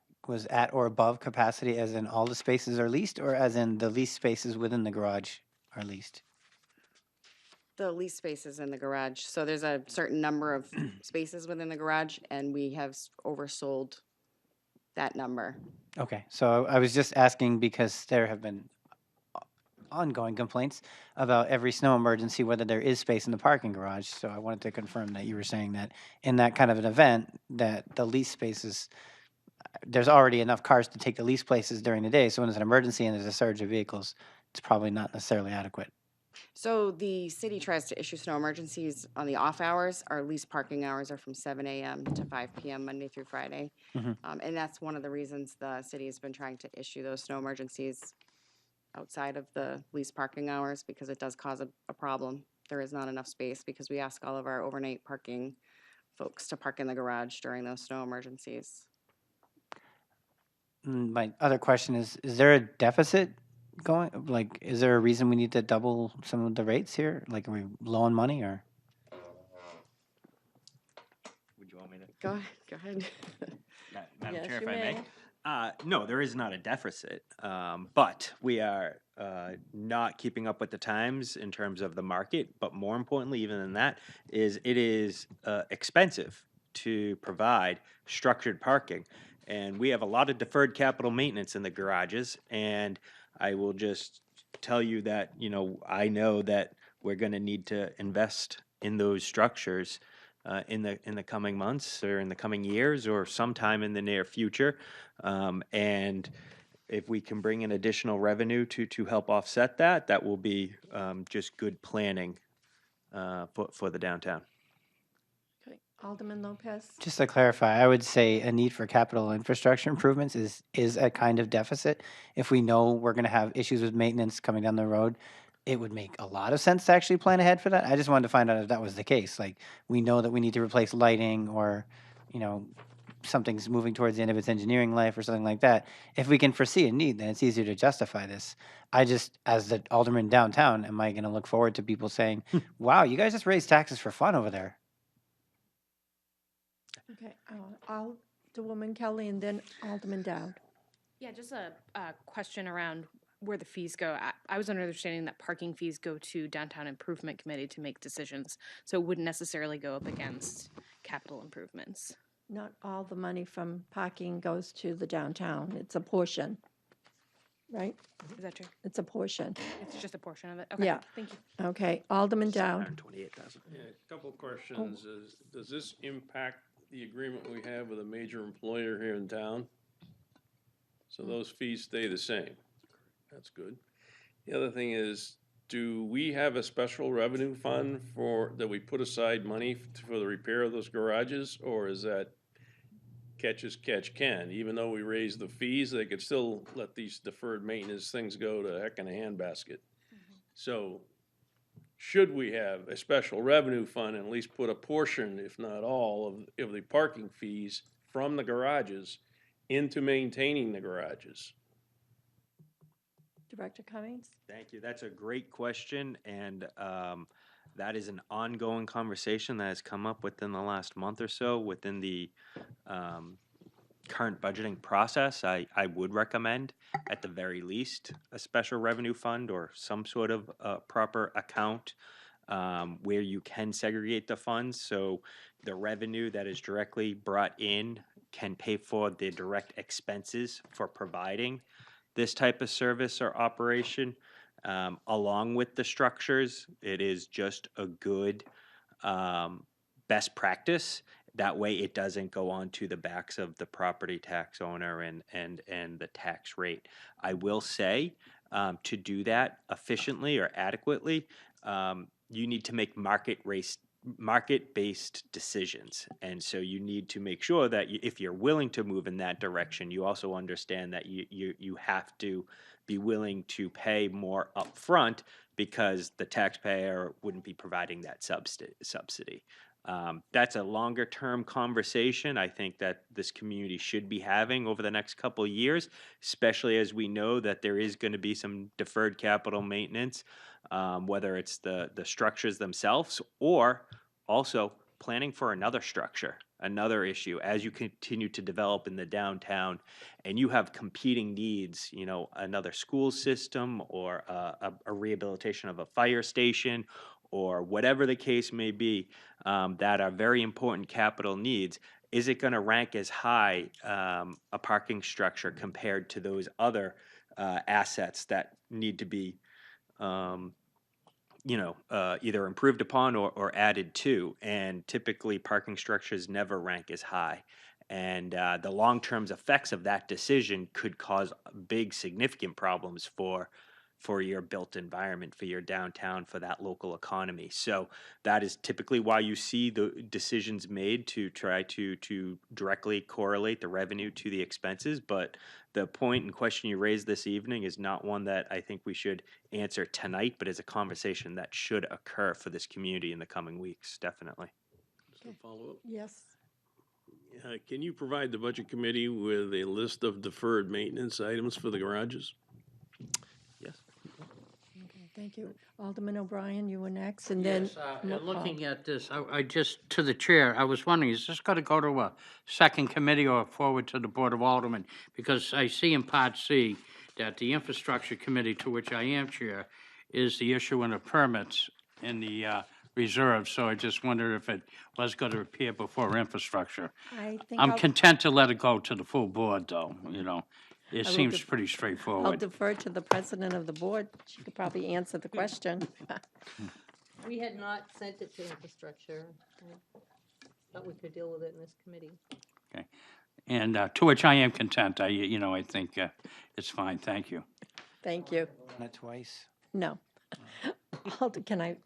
or above capacity, as in all the spaces are leased, or as in the leased spaces within the garage are leased? The lease spaces in the garage, so there's a certain number of spaces within the garage, and we have oversold that number. Okay, so I was just asking because there have been ongoing complaints about every snow emergency, whether there is space in the parking garage. So I wanted to confirm that you were saying that in that kind of an event, that the lease spaces, there's already enough cars to take the lease places during the day. So when there's an emergency and there's a surge of vehicles, it's probably not necessarily adequate. So the city tries to issue snow emergencies on the off hours. Our lease parking hours are from 7 a.m. to 5 p.m. Monday through Friday. Mhm. And that's one of the reasons the city has been trying to issue those snow emergencies outside of the lease parking hours, because it does cause a problem. There is not enough space, because we ask all of our overnight parking folks to park in the garage during those snow emergencies. My other question is there a deficit going? Like, is there a reason we need to double some of the rates here? Like, are we low on money or? Would you want me to? Go ahead. Madam Yes, Chair, you if I may. may. No, there is not a deficit, but we are not keeping up with the times in terms of the market. But more importantly, even than that, is it is expensive to provide structured parking. And we have a lot of deferred capital maintenance in the garages. And I will just tell you that, I know that we're going to need to invest in those structures in the coming months or in the coming years or sometime in the near future. And if we can bring in additional revenue to help offset that, that will be just good planning for the downtown. Okay, Alderman Lopez. Just to clarify, I would say a need for capital infrastructure improvements is a kind of deficit. If we know we're going to have issues with maintenance coming down the road, it would make a lot of sense to actually plan ahead for that. I just wanted to find out if that was the case. Like, we know that we need to replace lighting, or, something's moving towards the end of its engineering life or something like that. If we can foresee a need, then it's easier to justify this. I just, as the alderman downtown, am I going to look forward to people saying, wow, you guys just raised taxes for fun over there? Okay, Alderwoman Kelly and then Alderman Dowd. Yeah, just a question around where the fees go. I was under understanding that parking fees go to Downtown Improvement Committee to make decisions, so it wouldn't necessarily go up against capital improvements. Not all the money from parking goes to the downtown. It's a portion, right? Is that true? It's a portion. It's just a portion of it? Okay, Yeah. thank you. Okay, Alderman Dowd. 128,000. Yeah, a couple of questions. Does this impact the agreement we have with a major employer here in town? So those fees stay the same. That's good. The other thing is, do we have a special revenue fund that we put aside money for the repair of those garages, or is that catch as catch can? Even though we raise the fees, they could still let these deferred maintenance things go to heck in a handbasket. So should we have a special revenue fund and at least put a portion, if not all, of the parking fees from the garages into maintaining the garages? Director Cummings? Thank you. That's a great question, and that is an ongoing conversation that has come up within the last month or so within the current budgeting process. I would recommend, at the very least, a special revenue fund or some sort of proper account where you can segregate the funds, so the revenue that is directly brought in can pay for the direct expenses for providing this type of service or operation, along with the structures. It is just a good best practice. That way it doesn't go on to the backs of the property tax owner and the tax rate. I will say, to do that efficiently or adequately, you need to make market-based decisions. And so you need to make sure that if you're willing to move in that direction, you also understand that you have to be willing to pay more upfront, because the taxpayer wouldn't be providing that subsidy. That's a longer term conversation I think that this community should be having over the next couple of years, especially as we know that there is going to be some deferred capital maintenance, whether it's the structures themselves or also planning for another structure, another issue as you continue to develop in the downtown and you have competing needs, you know, another school system or a rehabilitation of a fire station or whatever the case may be, that are very important capital needs. Is it going to rank as high a parking structure compared to those other assets that need to be either improved upon or added to? And typically parking structures never rank as high. And the long-term effects of that decision could cause big, significant problems for your built environment, for your downtown, for that local economy. So that is typically why you see the decisions made to try to directly correlate the revenue to the expenses. But the point and question you raised this evening is not one that I think we should answer tonight, but is a conversation that should occur for this community in the coming weeks, definitely. Just a follow-up. Yes. Can you provide the budget committee with a list of deferred maintenance items for the garages? Yes. Okay, thank you. Alderman O'Brien, you were next, and then. Yes, and looking at this, I just, to the chair, I was wondering, is this going to go to a second committee or forward to the Board of Aldermen? Because I see in Part C that the Infrastructure Committee, to which I am chair, is the issuing of permits in the reserve. So I just wondered if it was going to appear before infrastructure. I think I'm I'll- content to let it go to the full board, though, you know. It I will seems def- pretty I'll straightforward. defer to the president of the board. She could probably answer the question. We had not sent it to infrastructure. I thought we could deal with it in this committee. Okay. And to which I am content. I think it's fine. Thank you. Thank you. Done it twice. No.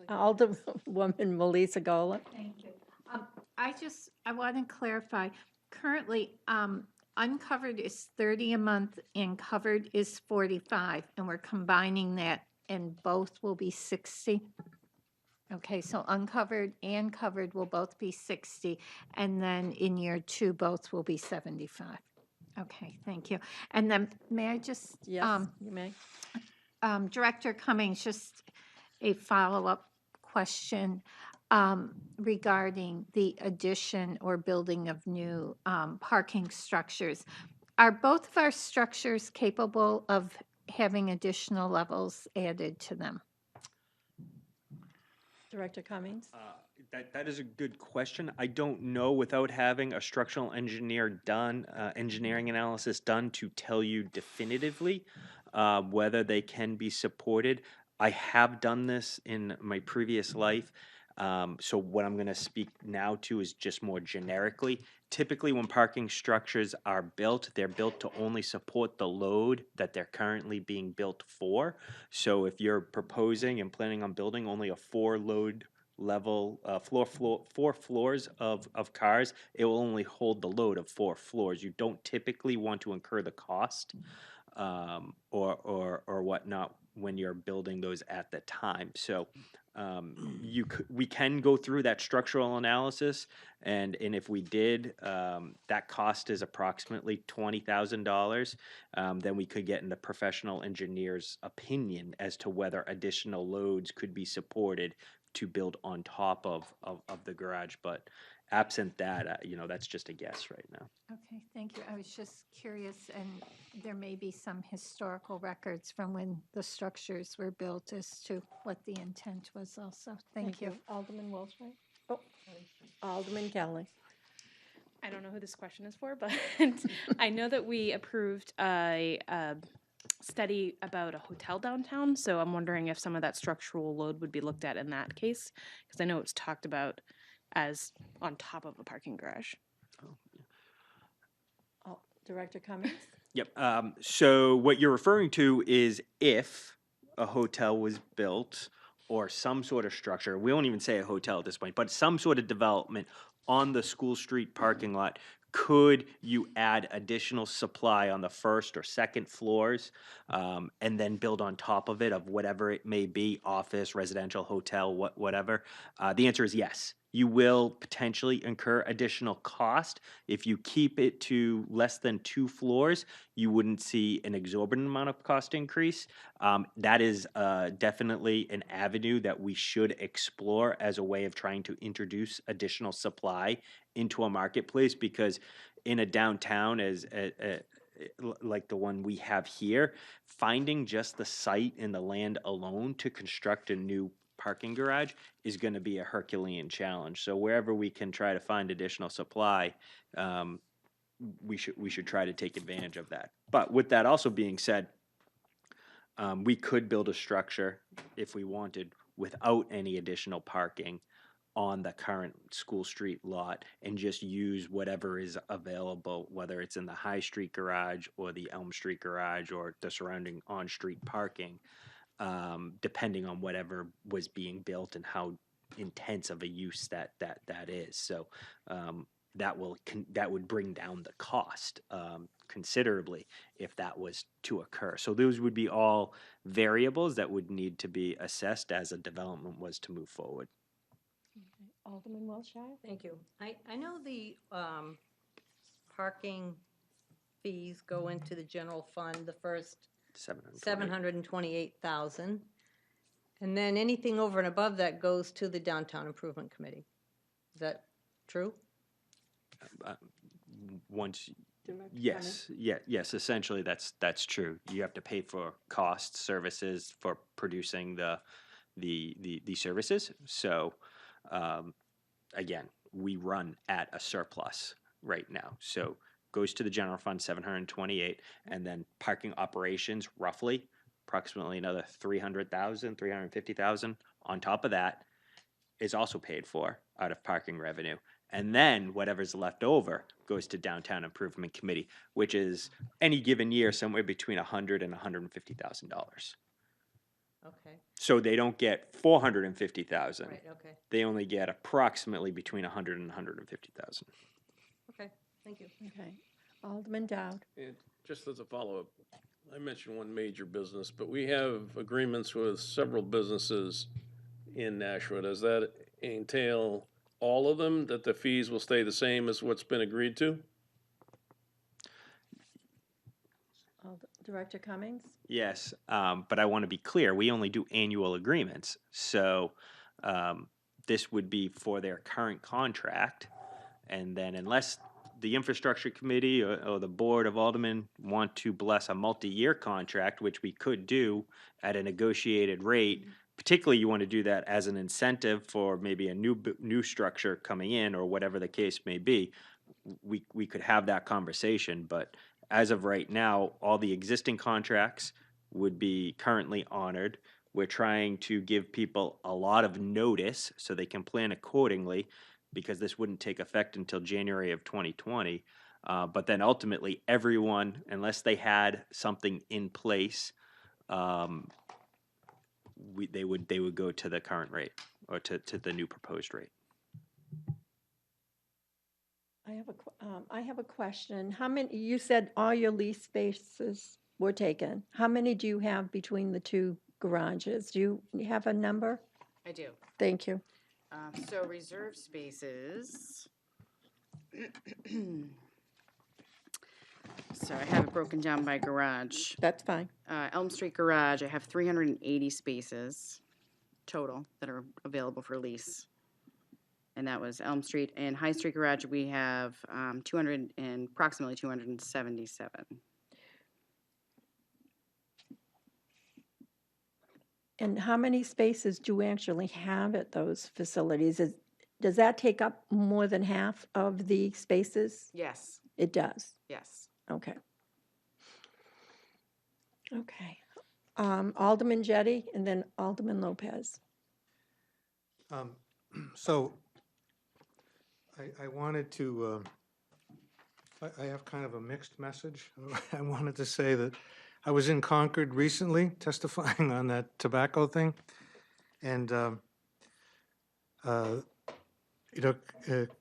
Alderwoman Melissa Gola? Thank you. I want to clarify, currently, uncovered is 30 a month and covered is 45, and we're combining that, and both will be 60. Okay, so uncovered and covered will both be 60, and then in year 2, both will be 75. Okay, thank you. And then may I just? Yes, you may. Director Cummings, just a follow-up question regarding the addition or building of new parking structures. Are both of our structures capable of having additional levels added to them? Director Cummings? That is a good question. I don't know without having a structural engineering analysis done to tell you definitively whether they can be supported. I have done this in my previous life. So what I'm going to speak now to is just more generically. Typically when parking structures are built, they're built to only support the load that they're currently being built for. So if you're proposing and planning on building only a 4 load level, 4 floors of cars, it will only hold the load of 4 floors. You don't typically want to incur the cost or whatnot when you're building those at the time. So we can go through that structural analysis, and if we did, that cost is approximately $20,000. Then we could get in the professional engineer's opinion as to whether additional loads could be supported to build on top of the garage. But absent that, that's just a guess right now. Okay, thank you. I was just curious, and there may be some historical records from when the structures were built as to what the intent was also. Thank you. Alderman Wiltshire? Oh, Alderman Kelly. I don't know who this question is for, but I know that we approved a study about a hotel downtown, so I'm wondering if some of that structural load would be looked at in that case, because I know it's talked about as on top of a parking garage. Director Cummings? Yep. So what you're referring to is if a hotel was built or some sort of structure, we won't even say a hotel at this point, but some sort of development on the School Street parking lot, could you add additional supply on the first or second floors and then build on top of it of whatever it may be, office, residential, hotel, whatever? The answer is yes. You will potentially incur additional cost. If you keep it to less than 2 floors, you wouldn't see an exorbitant amount of cost increase. That is definitely an avenue that we should explore as a way of trying to introduce additional supply into a marketplace, because in a downtown like the one we have here, finding just the site and the land alone to construct a new parking garage is going to be a Herculean challenge. So wherever we can try to find additional supply, we should try to take advantage of that. But with that also being said, we could build a structure if we wanted without any additional parking on the current School Street lot and just use whatever is available, whether it's in the High Street garage or the Elm Street garage or the surrounding on-street parking, depending on whatever was being built and how intense of a use that is. So that would bring down the cost considerably if that was to occur. So those would be all variables that would need to be assessed as a development was to move forward. Alderman Wilshire? Thank you. I know the parking fees go into the general fund, the first 728,000. And then anything over and above that goes to the Downtown Improvement Committee. Is that true? Once, yes, yes, essentially that's true. You have to pay for costs, services for producing the services. So again, we run at a surplus right now. So goes to the general fund, 728, and then parking operations, roughly, approximately another 300,000, 350,000 on top of that is also paid for out of parking revenue. And then whatever's left over goes to Downtown Improvement Committee, which is any given year somewhere between $100,000 and $150,000. Okay. So they don't get 450,000. Right, okay. They only get approximately between 100 and 150,000. Okay, thank you. Okay. Alderman Dowd? And just as a follow-up, I mentioned one major business, but we have agreements with several businesses in Nashua. Does that entail all of them, that the fees will stay the same as what's been agreed to? Director Cummings? Yes, but I want to be clear, we only do annual agreements. So this would be for their current contract. And then unless the Infrastructure Committee or the Board of Aldermen want to bless a multi-year contract, which we could do at a negotiated rate, particularly you want to do that as an incentive for maybe a new structure coming in or whatever the case may be, we could have that conversation. But as of right now, all the existing contracts would be currently honored. We're trying to give people a lot of notice so they can plan accordingly, because this wouldn't take effect until January of 2020. But then ultimately, everyone, unless they had something in place, they would go to the current rate or to the new proposed rate. I have a question. How many, you said all your lease spaces were taken. How many do you have between the two garages? Do you have a number? I do. Thank you. So reserved spaces. So I have it broken down by garage. That's fine. Elm Street Garage, I have 380 spaces total that are available for lease. And that was Elm Street. And High Street Garage, we have approximately 277. And how many spaces do we actually have at those facilities? Does that take up more than half of the spaces? Yes. It does? Yes. Okay. Okay. Alderman Jettie and then Alderman Lopez. So I wanted to, I have kind of a mixed message. I wanted to say that I was in Concord recently testifying on that tobacco thing. And,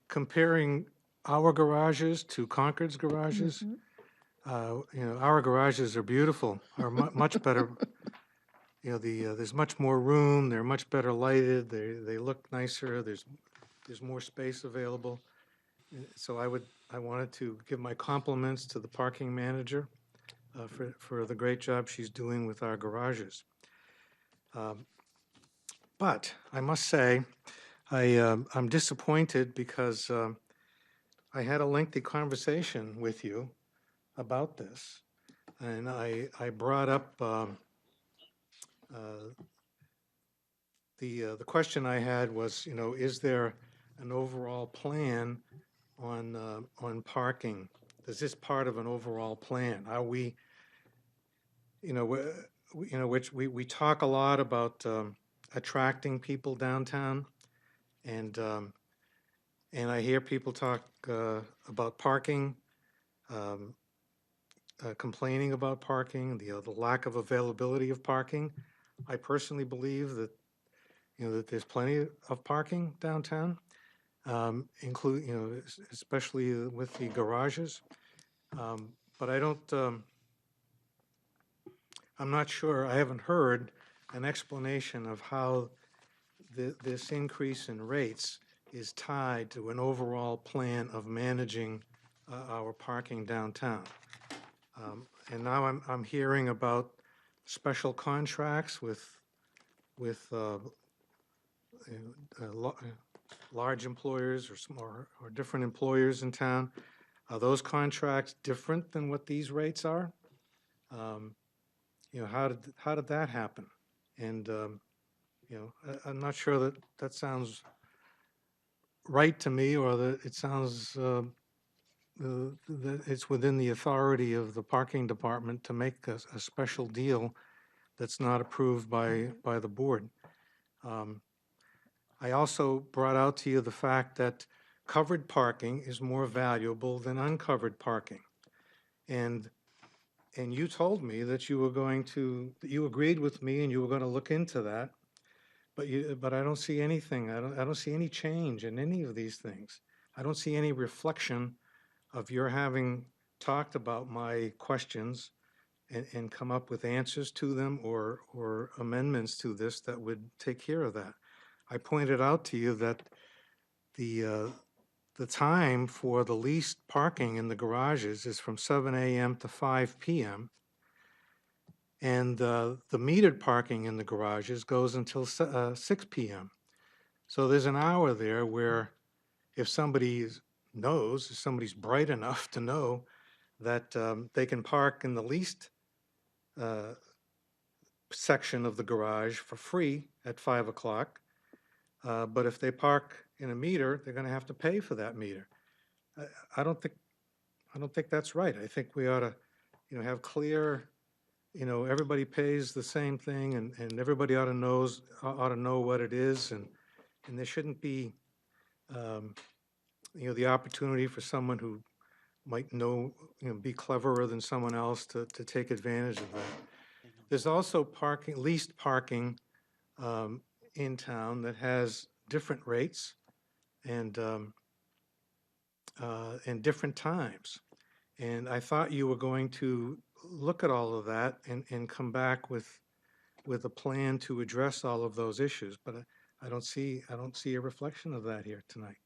comparing our garages to Concord's garages, our garages are beautiful, are much better. There's much more room. They're much better lighted. They look nicer. There's there's more space available. So I wanted to give my compliments to the parking manager for the great job she's doing with our garages. But I must say, I'm disappointed because I had a lengthy conversation with you about this, and I brought up the question I had was, is there an overall plan on parking? Is this part of an overall plan? Are we, we talk a lot about attracting people downtown, and I hear people talk about parking, complaining about parking, the lack of availability of parking. I personally believe that that there's plenty of parking downtown, especially with the garages. But I don't. I'm not sure. I haven't heard an explanation of how this increase in rates is tied to an overall plan of managing our parking downtown. And now I'm hearing about special contracts with large employers or different employers in town. Are those contracts different than what these rates are? How did that happen? And I'm not sure that sounds right to me, or that it sounds that it's within the authority of the parking department to make a special deal that's not approved by the board. I also brought out to you the fact that covered parking is more valuable than uncovered parking. And you told me that you were going to, that you agreed with me and you were going to look into that. But I don't see anything. I don't see any change in any of these things. I don't see any reflection of your having talked about my questions and come up with answers to them or amendments to this that would take care of that. I pointed out to you that the time for the leased parking in the garages is from 7 a.m. to 5 p.m. And the metered parking in the garages goes until 6 p.m. So there's an hour there where if somebody knows, if somebody's bright enough to know that they can park in the leased section of the garage for free at 5 o'clock, but if they park in a meter, they're going to have to pay for that meter. I don't think that's right. I think we ought to, have clear, everybody pays the same thing, and everybody ought to know what it is, and there shouldn't be, the opportunity for someone who might know, be cleverer than someone else to take advantage of that. There's also leased parking in town that has different rates and different times. And I thought you were going to look at all of that and come back with a plan to address all of those issues, but I don't see a reflection of that here tonight.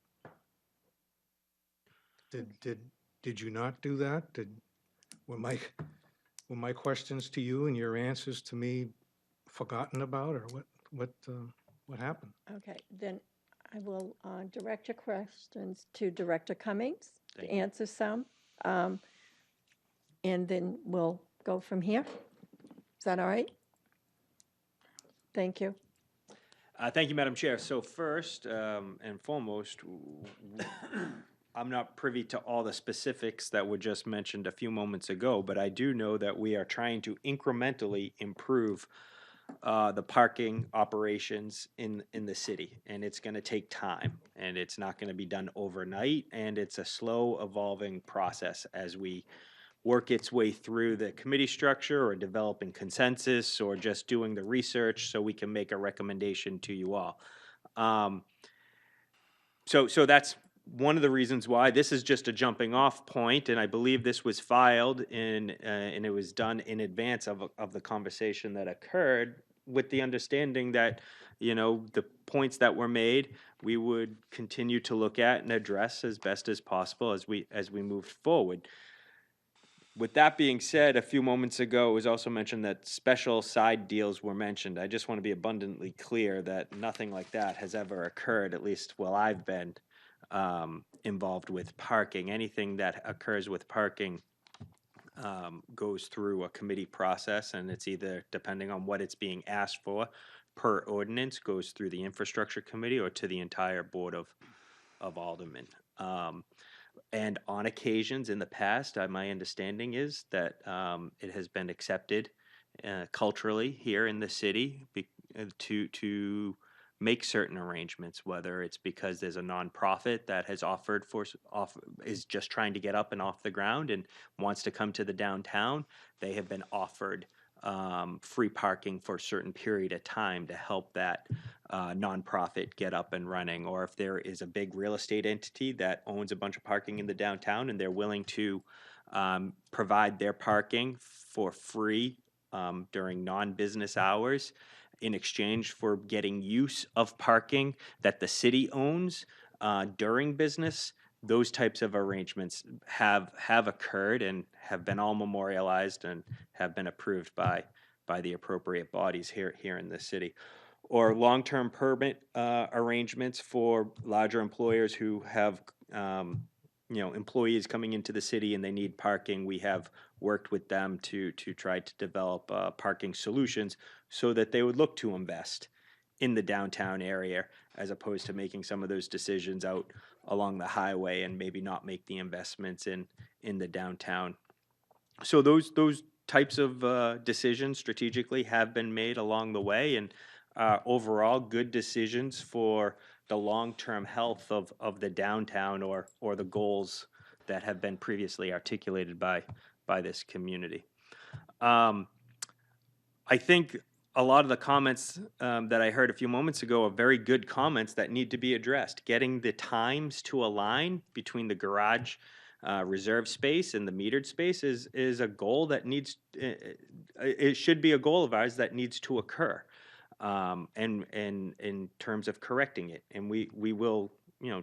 Did you not do that? Were my questions to you and your answers to me forgotten about, or what happened? Okay, then I will direct your questions to Director Cummings to answer some. And then we'll go from here. Is that all right? Thank you. Thank you, Madam Chair. So first and foremost, I'm not privy to all the specifics that were just mentioned a few moments ago, but I do know that we are trying to incrementally improve the parking operations in the city, and it's going to take time, and it's not going to be done overnight, and it's a slow evolving process as we work its way through the committee structure or developing consensus or just doing the research so we can make a recommendation to you all. So that's one of the reasons why this is just a jumping off point, and I believe this was filed and it was done in advance of the conversation that occurred, with the understanding that the points that were made, we would continue to look at and address as best as possible as we move forward. With that being said, a few moments ago, it was also mentioned that special side deals were mentioned. I just want to be abundantly clear that nothing like that has ever occurred, at least while I've been involved with parking. Anything that occurs with parking goes through a committee process, and it's either, depending on what it's being asked for, per ordinance, goes through the infrastructure committee or to the entire board of aldermen. And on occasions in the past, my understanding is that it has been accepted culturally here in the city to make certain arrangements, whether it's because there's a nonprofit that has is just trying to get up and off the ground and wants to come to the downtown. They have been offered free parking for a certain period of time to help that nonprofit get up and running. Or if there is a big real estate entity that owns a bunch of parking in the downtown and they're willing to provide their parking for free during non-business hours in exchange for getting use of parking that the city owns during business, those types of arrangements have occurred and have been all memorialized and have been approved by the appropriate bodies here in the city. Or long-term permit arrangements for larger employers who have employees coming into the city and they need parking. We have worked with them to try to develop parking solutions so that they would look to invest in the downtown area as opposed to making some of those decisions out along the highway and maybe not make the investments in the downtown. So those types of decisions strategically have been made along the way, and overall good decisions for the long-term health of the downtown or the goals that have been previously articulated by this community. I think a lot of the comments that I heard a few moments ago are very good comments that need to be addressed. Getting the times to align between the garage reserve space and the metered space is a goal that needs, it should be a goal of ours that needs to occur. And in terms of correcting it, and we will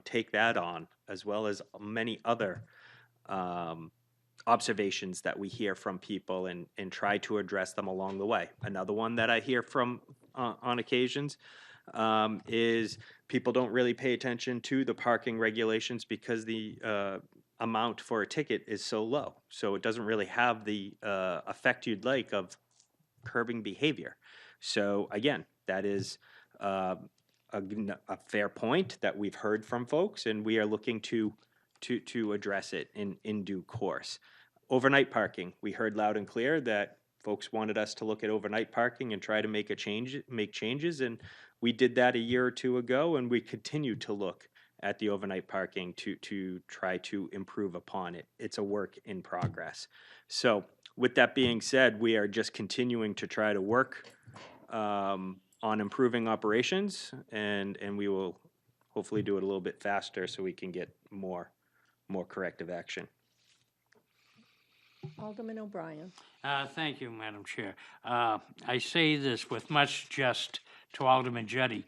take that on, as well as many other observations that we hear from people and try to address them along the way. Another one that I hear from on occasions is people don't really pay attention to the parking regulations because the amount for a ticket is so low. So it doesn't really have the effect you'd like of curbing behavior. So again, that is a fair point that we've heard from folks, and we are looking to address it in due course. Overnight parking, we heard loud and clear that folks wanted us to look at overnight parking and try to make changes, and we did that a year or two ago, and we continue to look at the overnight parking to try to improve upon it. It's a work in progress. So with that being said, we are just continuing to try to work on improving operations, and we will hopefully do it a little bit faster so we can get more corrective action. Alderman O'Brien. Thank you, Madam Chair. I say this with much jest to Alderman Jettie.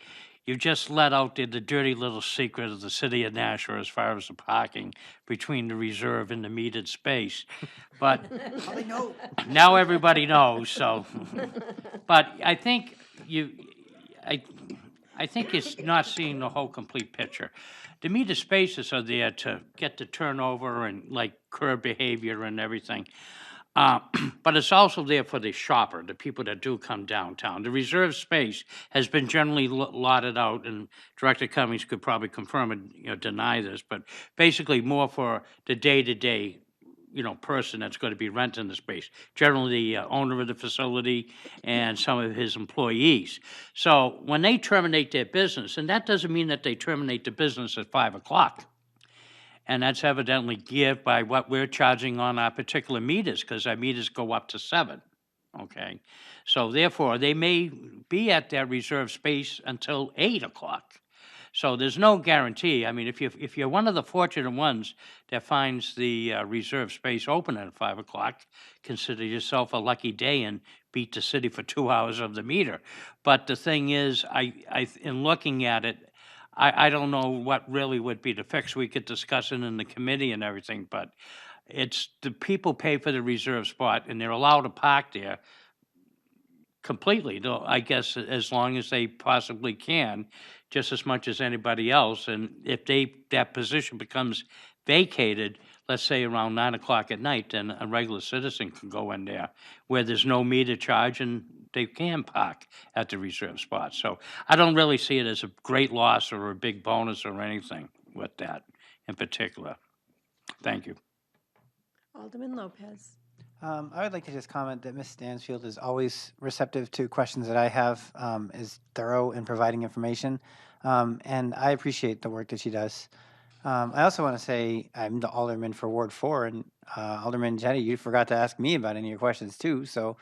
You just let out the dirty little secret of the city of Nashua as far as the parking between the reserve and the metered space. But now everybody knows, so. But I think I think it's not seeing the whole complete picture. The metered spaces are there to get the turnover and like curb behavior and everything. But it's also there for the shopper, the people that do come downtown. The reserve space has been generally lotted out, and Director Cummings could probably confirm and deny this, but basically more for the day-to-day person that's going to be renting the space, generally the owner of the facility and some of his employees. So when they terminate their business, and that doesn't mean that they terminate the business at 5 o'clock, and that's evidently geared by what we're charging on our particular meters, because our meters go up to 7, okay? So therefore, they may be at that reserve space until 8 o'clock. So there's no guarantee. I mean, if you're one of the fortunate ones that finds the reserved space open at 5 o'clock, consider yourself a lucky day and beat the city for 2 hours of the meter. But the thing is, in looking at it, I don't know what really would be the fix. We could discuss it in the committee and everything, but it's the people pay for the reserved spot and they're allowed to park there completely, though, I guess, as long as they possibly can, just as much as anybody else. And if that position becomes vacated, let's say around 9 o'clock at night, then a regular citizen can go in there where there's no meter charge and they can park at the reserved spot. So I don't really see it as a great loss or a big bonus or anything with that in particular. Thank you. Alderman Lopez. I would like to just comment that Ms. Stansfield is always receptive to questions that I have, is thorough in providing information, and I appreciate the work that she does. I also want to say I'm the alderman for Ward 4, and Alderman Jettie, you forgot to ask me about any of your questions too. So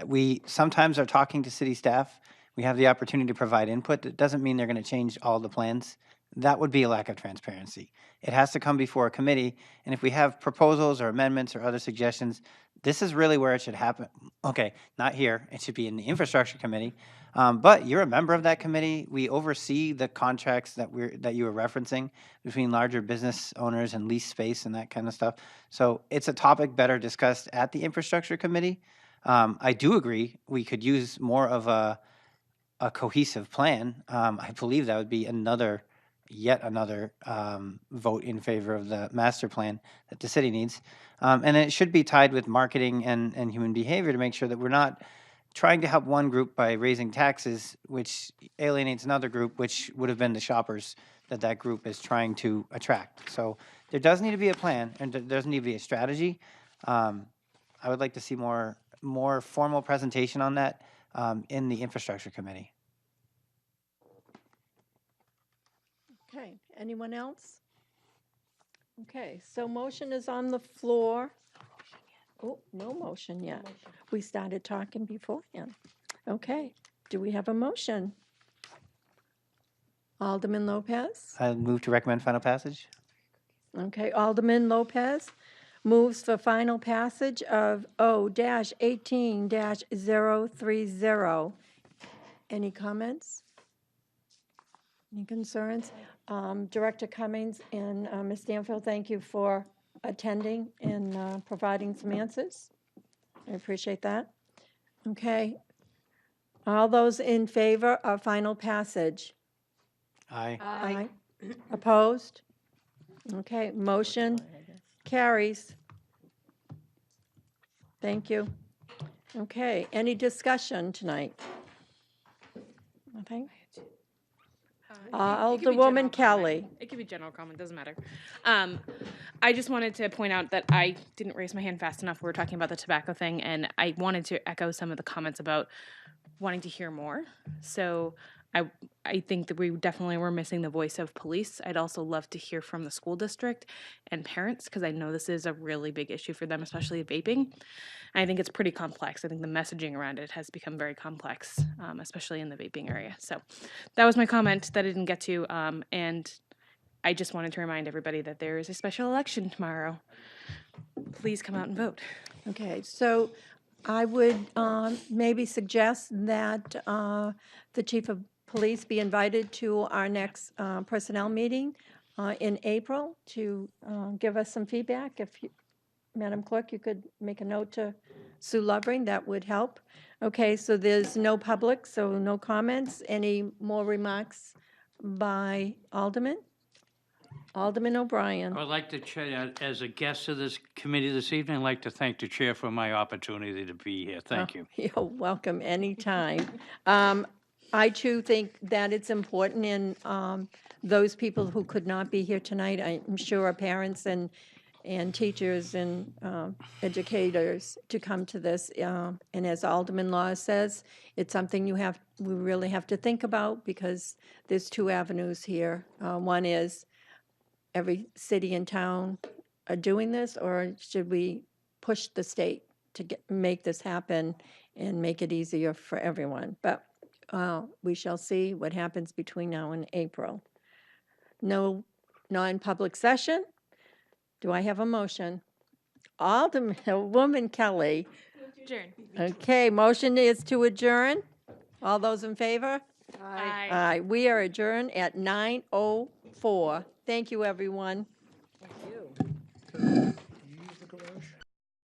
we sometimes are talking to city staff. We have the opportunity to provide input. That doesn't mean they're going to change all the plans. That would be a lack of transparency. It has to come before a committee, and if we have proposals or amendments or other suggestions, this is really where it should happen. Okay, not here. It should be in the infrastructure committee. But you're a member of that committee. We oversee the contracts that you were referencing between larger business owners and lease space and that kind of stuff. So it's a topic better discussed at the infrastructure committee. I do agree we could use more of a cohesive plan. I believe that would be yet another vote in favor of the master plan that the city needs. And it should be tied with marketing and human behavior to make sure that we're not trying to help one group by raising taxes, which alienates another group, which would have been the shoppers that group is trying to attract. So there does need to be a plan, and there does need to be a strategy. I would like to see more formal presentation on that in the infrastructure committee. Okay, anyone else? Okay, so motion is on the floor. Oh, no motion yet. We started talking beforehand. Okay, do we have a motion? Alderman Lopez? I move to recommend final passage. Okay, Alderman Lopez moves for final passage of O-18-030. Any comments? Any concerns? Director Cummings and Ms. Stanfield, thank you for attending and providing some answers. I appreciate that. Okay. All those in favor of final passage? Aye. Aye. Opposed? Okay, motion carries. Thank you. Okay, any discussion tonight? Nothing? Alderwoman Kelly. It could be general comment, doesn't matter. I just wanted to point out that I didn't raise my hand fast enough. We were talking about the tobacco thing, and I wanted to echo some of the comments about wanting to hear more. So I think that we definitely were missing the voice of police. I'd also love to hear from the school district and parents, because I know this is a really big issue for them, especially vaping. I think it's pretty complex. I think the messaging around it has become very complex, especially in the vaping area. So that was my comment that I didn't get to, and I just wanted to remind everybody that there is a special election tomorrow. Please come out and vote. Okay, so I would maybe suggest that the chief of police be invited to our next personnel meeting in April to give us some feedback. If you, Madam Clerk, you could make a note to Sue Lovering, that would help. Okay, so there's no public, so no comments. Any more remarks by Alderman? Alderman O'Brien. I would like to, chair, as a guest of this committee this evening, I'd like to thank the chair for my opportunity to be here. Thank you. You're welcome anytime. I too think that it's important in those people who could not be here tonight. I'm sure our parents and teachers and educators to come to this. And as Alderman Law says, it's something we really have to think about, because there's two avenues here. One is every city and town are doing this, or should we push the state to make this happen and make it easier for everyone? But we shall see what happens between now and April. no non-public session. Do I have a motion? Alderwoman Kelly. Adjourn. Okay, motion is to adjourn. All those in favor? Aye. Aye. We are adjourned at 9:04. Thank you, everyone.